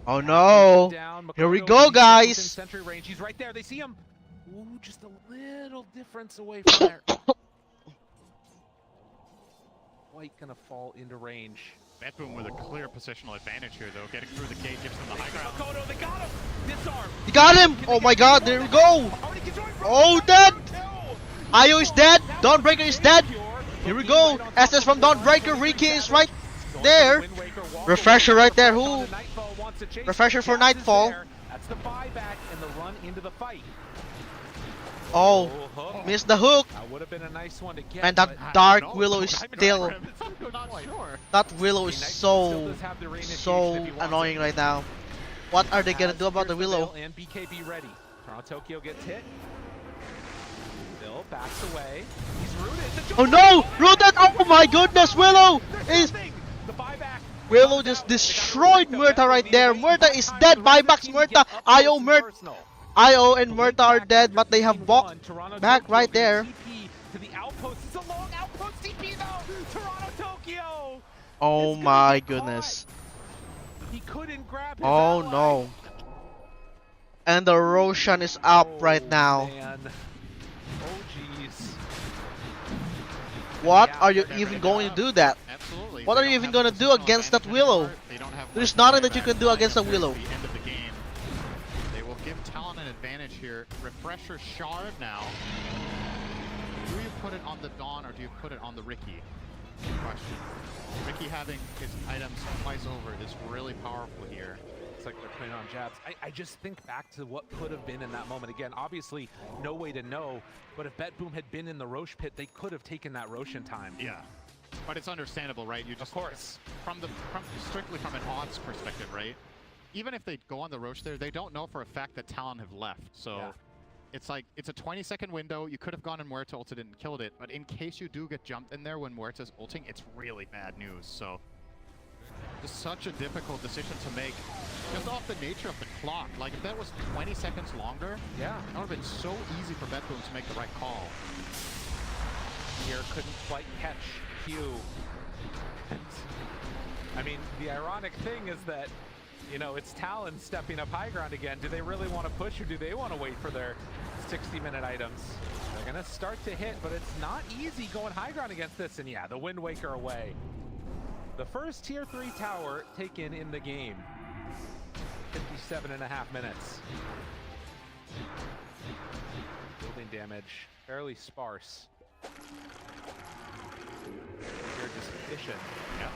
Oh no! Here we go, guys! Sentry range. He's right there. They see him. Ooh, just a little difference away from there. Quite gonna fall into range. Betboom with a clear positional advantage here, though. Getting through the cage gives them the high ground. Makoto, they got him! Disarm! You got him! Oh my god, there we go! Oh, dead! Io is dead! Dawnbreaker is dead! Here we go! SS from Dawnbreaker, Riki is right there! Refresher right there, who? Refresher for Nightfall. That's the buyback and the run into the fight. Oh, missed the hook. That would have been a nice one to get. And that Dark Willow is still... That Willow is so annoying right now. What are they gonna do about the Willow? And BKB ready. Toronto Tokyo gets hit. Bill backs away. He's rooted. Oh no! Rooted! Oh my goodness! Willow is... The buyback. Willow just destroyed Murta right there. Murta is dead. Buybacks Murta. IO Murta. IO and Murta are dead, but they have walked back right there. To the outpost. It's a long outpost TP though. Toronto Tokyo. Oh my goodness. He couldn't grab his Oh ally. no. And the Roshan is up right now. Man. Oh jeez. What Yeah, are you they're even never going gonna to do that? Absolutely. What They are you don't even have gonna the do positional against that advantage Willow? anymore. They don't have There's much nothing that you buyback can do against the at Willow. the end of the game. They will give Talon an advantage here. Refresher Shard now. Do you put it on the Dawn or do you put it on the Ricky? Question. Ricky having his items twice over is really powerful here. It's like they're playing on jabs. I just think back to what could have been in that moment. Again, obviously, no way to know. But if Betboom had been in the Roche pit, they could have taken that Roshan time. Yeah. But it's understandable, right? You just Of course. from strictly from an odds perspective, right? Even if they go on the Roche there, they don't know for a fact that Talon have left. So Yeah. it's like it's a 20-second window. You could have gone in Muerta ulted and killed it, but in case you do get jumped in there when Muerta's ulting, it's really bad news. So just such a difficult decision to make just off the nature of the clock. Like if that was 20 seconds longer, Yeah. that would have been so easy for Betboom to make the right call. Here couldn't quite catch Q. I mean, the ironic thing is that, you know, it's Talon stepping up high ground again. Do they really want to push or do they want to wait for their 60-minute items? They're going to start to hit, but it's not easy going high ground against this. And yeah, the Wind Waker away. The first tier 3 tower taken in the game. 57.5 minutes. Building damage, fairly sparse. They're just efficient. Yeah.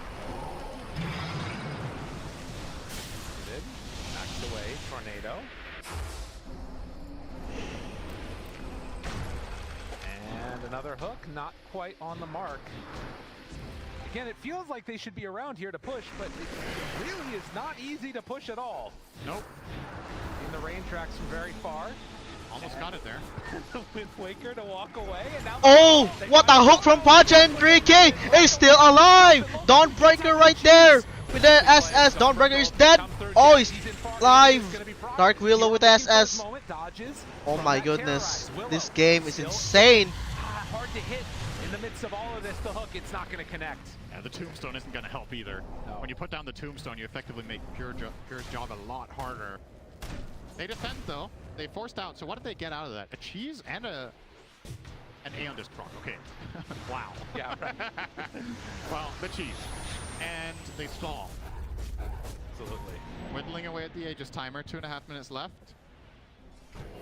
Knocks away, Tornado. And another hook, not quite on the mark. Again, it feels like they should be around here to push, but it really is not easy to push at all. Nope. In the rain tracks from very far. Almost got it there. Wind Waker to walk away, and now Oh, they what a find hook from Toronto. Pacha and 3K is still alive. Dawnbreaker right there with the SS. Dawnbreaker is dead. Oh, he's live. Dark Willow with the SS. Oh my goodness, this game is insane. Hard to hit in the midst of all of this. The hook, it's not going to connect. Yeah, the tombstone isn't going to help either. No. When you put down the tombstone, you effectively make Pure's job a lot harder. They defend though. They forced out. So what did they get out of that? A cheese and an Aeon Disc proc. Okay. Wow. Yeah, right. Well, the cheese. And they stall. Absolutely. Whittling away at the Aegis timer. 2.5 minutes left.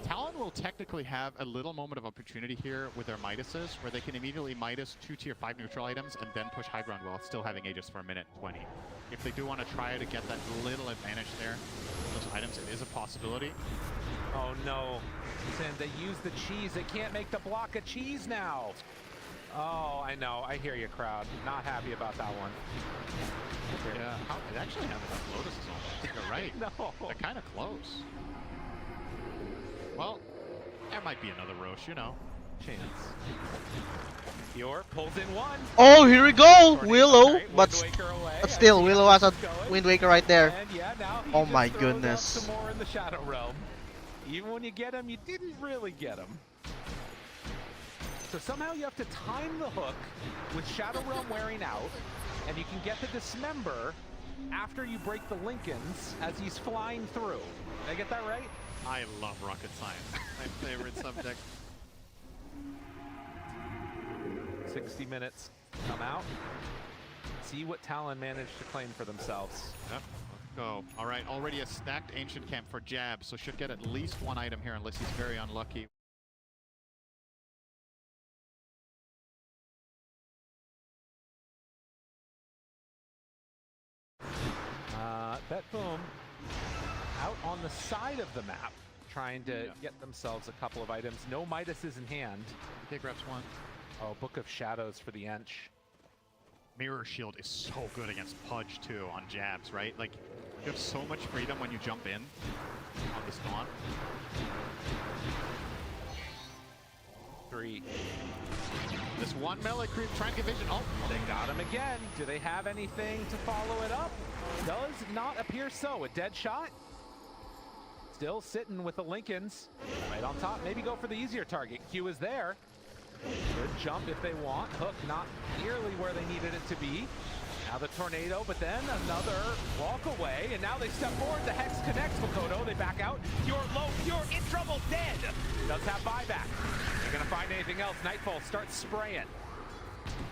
Talon will technically have a little moment of opportunity here with their Midases, where they can immediately Midas 2 tier 5 neutral items and then push high ground while still having Aegis for a minute 20. If they do want to try to get that little advantage there, those items, it is a possibility. Oh no. And they use the cheese. They can't make the block of cheese now. Oh, I know. I hear you, crowd. Not happy about that one. Yeah, they actually have enough Lotuses almost. You're right. No. They're kind of close. Well, there might be another Roche, you know. Chance. Yor pulls in one. Oh, here we go. Tornado, Willow, right, but Wind Waker away. but still, I see Willow how has a this is going. Wind Waker right there. And yeah, now he Oh just my throws out goodness. some more in the Shadow Realm. Even when you get him, you didn't really get him. So somehow you have to time the hook with Shadow Realm wearing out, and you can get the Dismember after you break the Lincolns as he's flying through. Did I get that right? I love rocket science. My favorite subject. 60 minutes come out. See what Talon managed to claim for themselves. Yep, let's go. All right, already a stacked Ancient Camp for Jab, so should get at least one item here unless he's very unlucky. Betboom out on the side of the map, trying to get themselves a couple of items. No Midases in hand. Big reps one. Oh, Book of Shadows for the Ench. Mirror Shield is so good against Pudge too on jabs, right? Like, you have so much freedom when you jump in on the spawn. 3. This one melee creep trying to get vision. Oh, They got him again. Do they have anything to follow it up? Does not appear so. A dead shot. Still sitting with the Lincolns right on top. Maybe go for the easier target. Q is there. Good jump if they want. Hook not nearly where they needed it to be. Now the tornado, but then another walk away, and now they step forward. The Hex connects Makoto. They back out. Pure low, Pure in trouble, dead. Does have buyback. They're gonna find anything else. Nightfall starts spraying.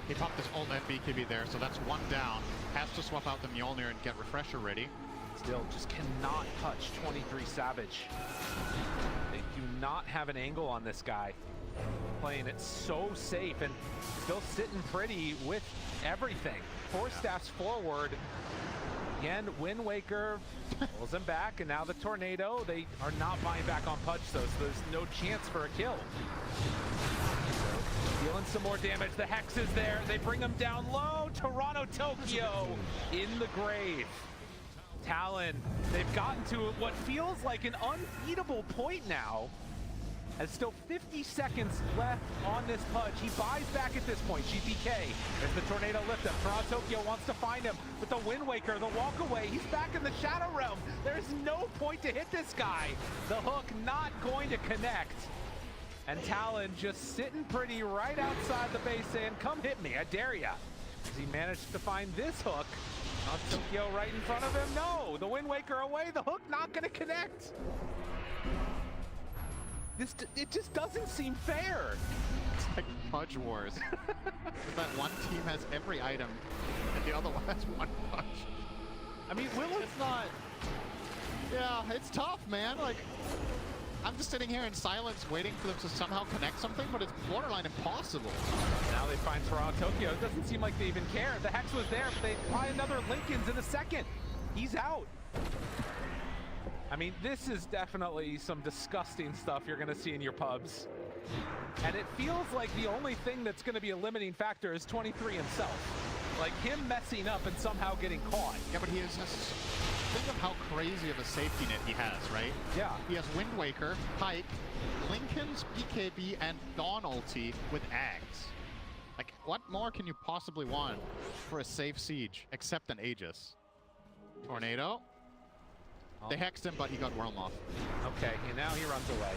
he popped his ult and BKB there, so that's one down. Has to swap out the Mjolnir and get Refresher ready. Still just cannot touch 23 Savage. They do not have an angle on this guy. Playing it so safe and still sitting pretty with everything. 4 staffs forward. Again, Wind Waker pulls him back, and now the tornado. They are not buying back on Pudge though, so there's no chance for a kill. Dealing some more damage. The Hex is there. They bring him down low. Toronto Tokyo in the grave. Talon, they've gotten to what feels like an unbeatable point now. There's still 50 seconds left on this Pudge. He buys back at this point. GPK, there's the tornado lift up. Toronto Tokyo wants to find him with the Wind Waker, the walk away. He's back in the Shadow Realm. There's no point to hit this guy. The hook not going to connect. And Talon just sitting pretty right outside the base saying, come hit me, I dare ya. As he managed to find this hook. Tokyo right in front of him. No, the Wind Waker away. The hook not going to connect. It just doesn't seem fair. It's like Pudge Wars. That one team has every item, and the other one has one Pudge. I mean, It's not... Yeah, it's tough, man. Like, I'm just sitting here in silence waiting for them to somehow connect something, but it's borderline impossible. Now they find Toronto Tokyo. It doesn't seem like they even care. The Hex was there, but they buy another Lincolns in a second. He's out. I mean, this is definitely some disgusting stuff you're going to see in your pubs. And it feels like the only thing that's going to be a limiting factor is 23 himself. Like him messing up and somehow getting caught. Yeah, but he is just... Think of how crazy of a safety net he has, right? Yeah. He has Wind Waker, Pike, Lincoln's, BKB, and Dawn ulti with Ags. Like, what more can you possibly want for a safe siege except an Aegis? Tornado. They hexed him, but he got Worm off. Okay, and now he runs away.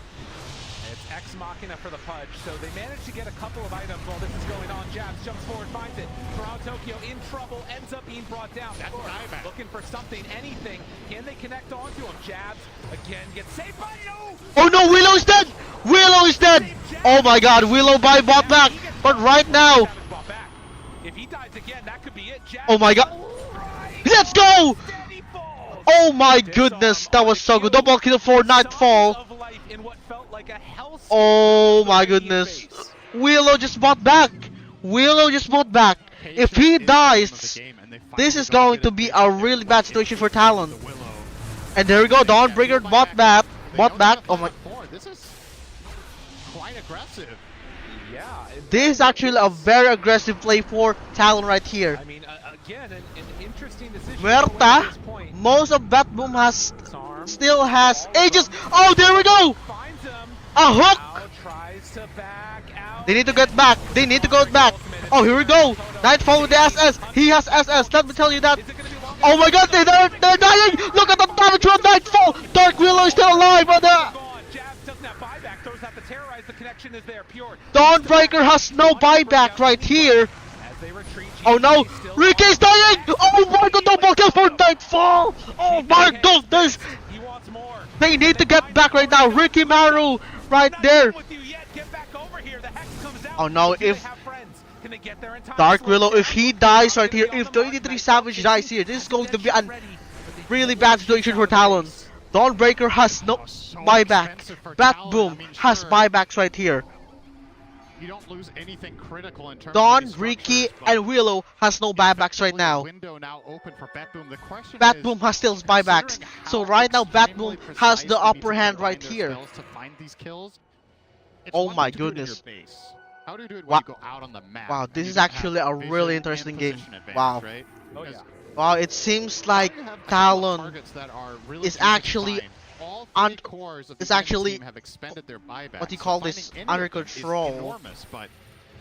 It's Ex Machina for the Pudge, so they managed to get a couple of items while this is going on. Jabs jumps forward, finds it. Toronto Tokyo in trouble, ends up being brought down. That's buyback. Looking for something, anything. Can they connect onto him? Jabs again gets saved by no! Oh no, Willow is dead! Willow is dead! Oh my god, Willow by bot back! But right now... If he dies again, that could be it. Jabs, Oh my god! Let's go! Oh my goodness, that was so good. Double kill for Nightfall. Oh my goodness. Willow just bought back. Willow just bought back. If he dies, this is going to be a really bad situation for Talon. And there we go, Dawnbreaker bought back. Oh my. This is quite aggressive. Yeah. This is actually a very aggressive play for Talon right here. I mean, again, an interesting decision. Muerta, most of Betboom has still has Aegis. Oh, there we go! A hook! They need to get back. They need to go back. Oh, here we go. Nightfall with the SS. He has SS. Let me tell you that. Oh my god, they're dying! Look at the damage from Nightfall! Dark Willow is still alive, but Dawnbreaker has no buyback right here. Oh no, Ricky's dying! Oh my god, double kill for Nightfall! Oh my goodness! They need to get back right now. Ricky Maru right there. Oh no, if Dark Willow, if he dies right here, if 23 Savage dies here, this is going to be a really bad situation for Talon. Dawnbreaker has no buyback. Betboom has buybacks right here. You don't lose anything critical in terms Dawn, of Ricky, and Willow has no buybacks right now. Window now open for Betboom. The question Betboom has still buybacks. So right now Betboom has the upper hand right here. To find these kills, Oh my goodness. How do you do it when you go out on the map? Wow, this is actually a really interesting game. Wow. Right? Oh yeah. Wow, it seems like Talon is actually all un- three cores of it's the enemy actually team have expended their buybacks. what you so call finding this any under of them is control enormous, but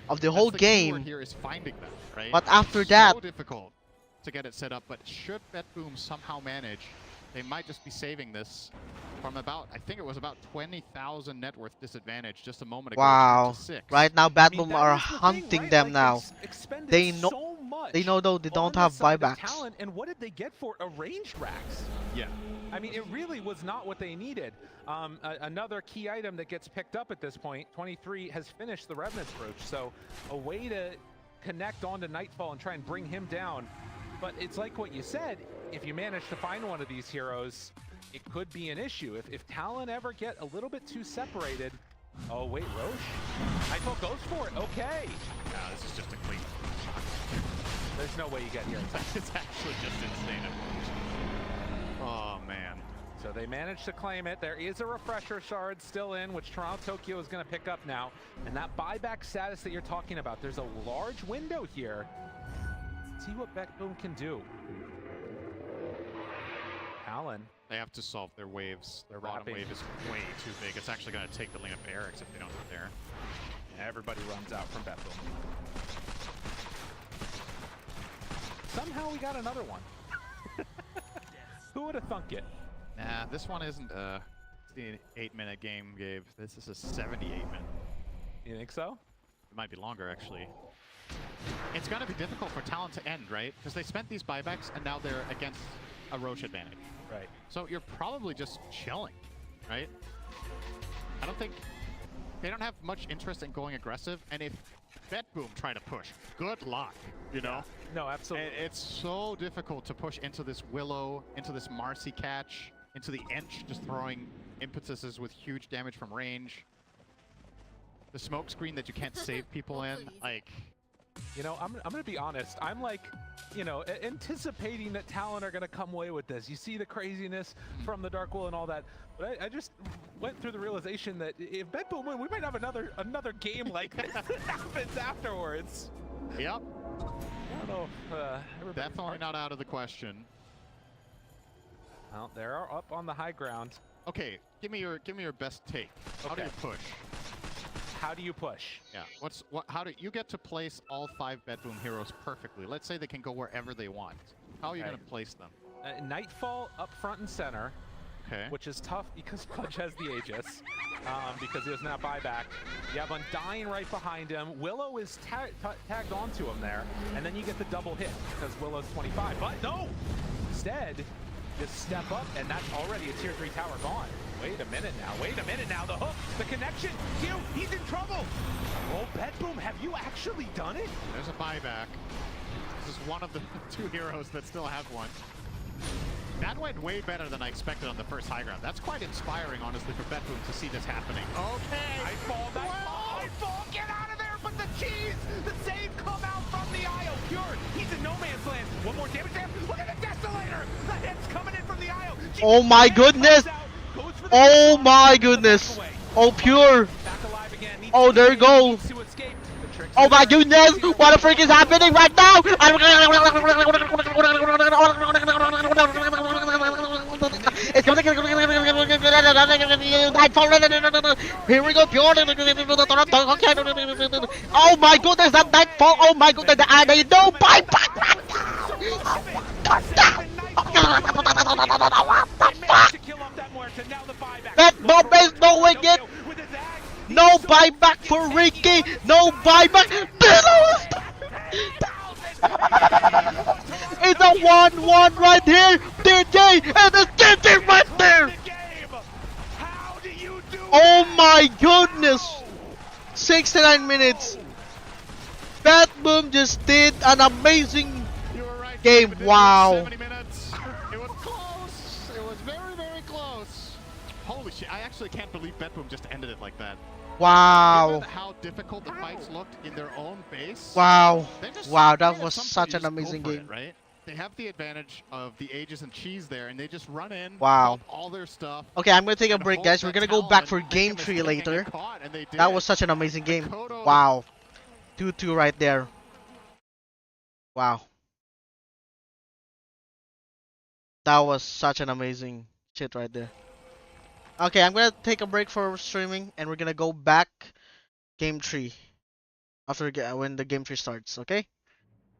of the that's whole the keyword game. here is finding them, right? But after it's that, so difficult to get it set up. But should Betboom somehow manage, they might just be saving this from about, I think it was about 20,000 net worth disadvantage just a moment ago. wow! Down to 6. Right now, I mean, Betboom that are is the thing, hunting right? them Like, now. expended They know. so much They know though they don't on the have side of buybacks. Talon, and what did they get for a ranged Rax? Yeah. I mean, it really was not what they needed. Another key item that gets picked up at this point, 23 has finished the Revenant's Brooch, so a way to connect onto Nightfall and try and bring him down. But it's like what you said, if you manage to find one of these heroes, it could be an issue. If Talon ever get a little bit too separated, oh wait, Roche? Nightfall goes for it, okay. This is just a clean. There's no way you get here. It's actually just insane. Oh man. So they managed to claim it. There is a refresher shard still in, which Toronto Tokyo is going to pick up now. And that buyback status that you're talking about, there's a large window here. Let's see what Betboom can do. Talon. They have to solve their waves. Their bottom Wrapping. wave is way too big. It's actually going to take the lane of barracks if they don't get there. Everybody runs out from Betboom. Somehow we got another one. Who would have thunk it? Nah, this one isn't the 8-minute game, Gabe. This is a 78-minute. You think so? It might be longer, actually. It's going to be difficult for Talon to end, right? Because they spent these buybacks, and now they're against a Roche advantage. Right. So you're probably just chilling, right? I don't think... They don't have much interest in going aggressive, and if Betboom try to push, good luck, you know? No, absolutely. It's so difficult to push into this Willow, into this Marcy catch, into the Ench, just throwing impetuses with huge damage from range. The smoke screen that you can't save people in, like... You know, I'm going to be honest. I'm like, you know, anticipating that Talon are going to come away with this. You see the craziness from the Dark Will and all that. But I just went through the realization that if Betboom win, we might have another game like this that happens afterwards. Yep. I don't know if, Definitely not out of the question. Well, they're up on the high ground. Okay, give me your best take. How do Okay. you push? How do you push? Yeah. How do you get to place all 5 Betboom heroes perfectly? Let's say they can go wherever they want. How are you Okay. going to place them? Nightfall up front and center, Okay. which is tough because Pudge has the Aegis, because he doesn't have buyback. You have Undying right behind him. Willow is tagged onto him there, and then you get the double hit because Willow's 25. But no! Instead, just step up, and that's already a tier 3 tower gone. Wait a minute now, the hook, the connection, Q, he's in trouble! Oh, Betboom, have you actually done it? There's a buyback. This is one of the 2 heroes that still have one. That went way better than I expected on the first high ground. That's quite inspiring, honestly, for Betboom to see this happening. Okay! Nightfall, get out of there, but the cheese, the save come out from the IO, Pure, he's in no man's land. One more damage there, look at the Desolator, the hit's coming in from the IO. Oh my goodness! Oh my goodness! Oh pure! Oh there you go! Oh my goodness! What the freak is happening right now? It's gonna here we go, pure! Oh my goodness, that Nightfall! Oh my goodness, and they no buyback! That bomb is knowing it! No buyback for Ricky! No buyback! It's a 1-1 right here! DJ! And it's DJ right there! Oh my goodness! 69 minutes! Betboom just did an amazing You were right, game. David. Wow. 70 minutes. It was close. It was very, very close. Holy shit. I actually can't believe Betboom just ended it like that. Wow. Given how difficult the fights looked in their own base. Wow. they just- Wow, that at was some point such you an just go amazing for it, game. right? They have the advantage of the Aegis and Cheese there, and they just run in, Wow. drop all their stuff. Okay, I'm gonna take a and break, hope guys. that We're gonna go Talon back for make a game mistake 3 and get later. caught, and they That did. was such an amazing game. Kodo- Wow. 2-2 right there. Wow. That was such an amazing shit right there. Okay, I'm gonna take a break for streaming, and we're gonna go back game 3 after when the game 3 starts. Okay.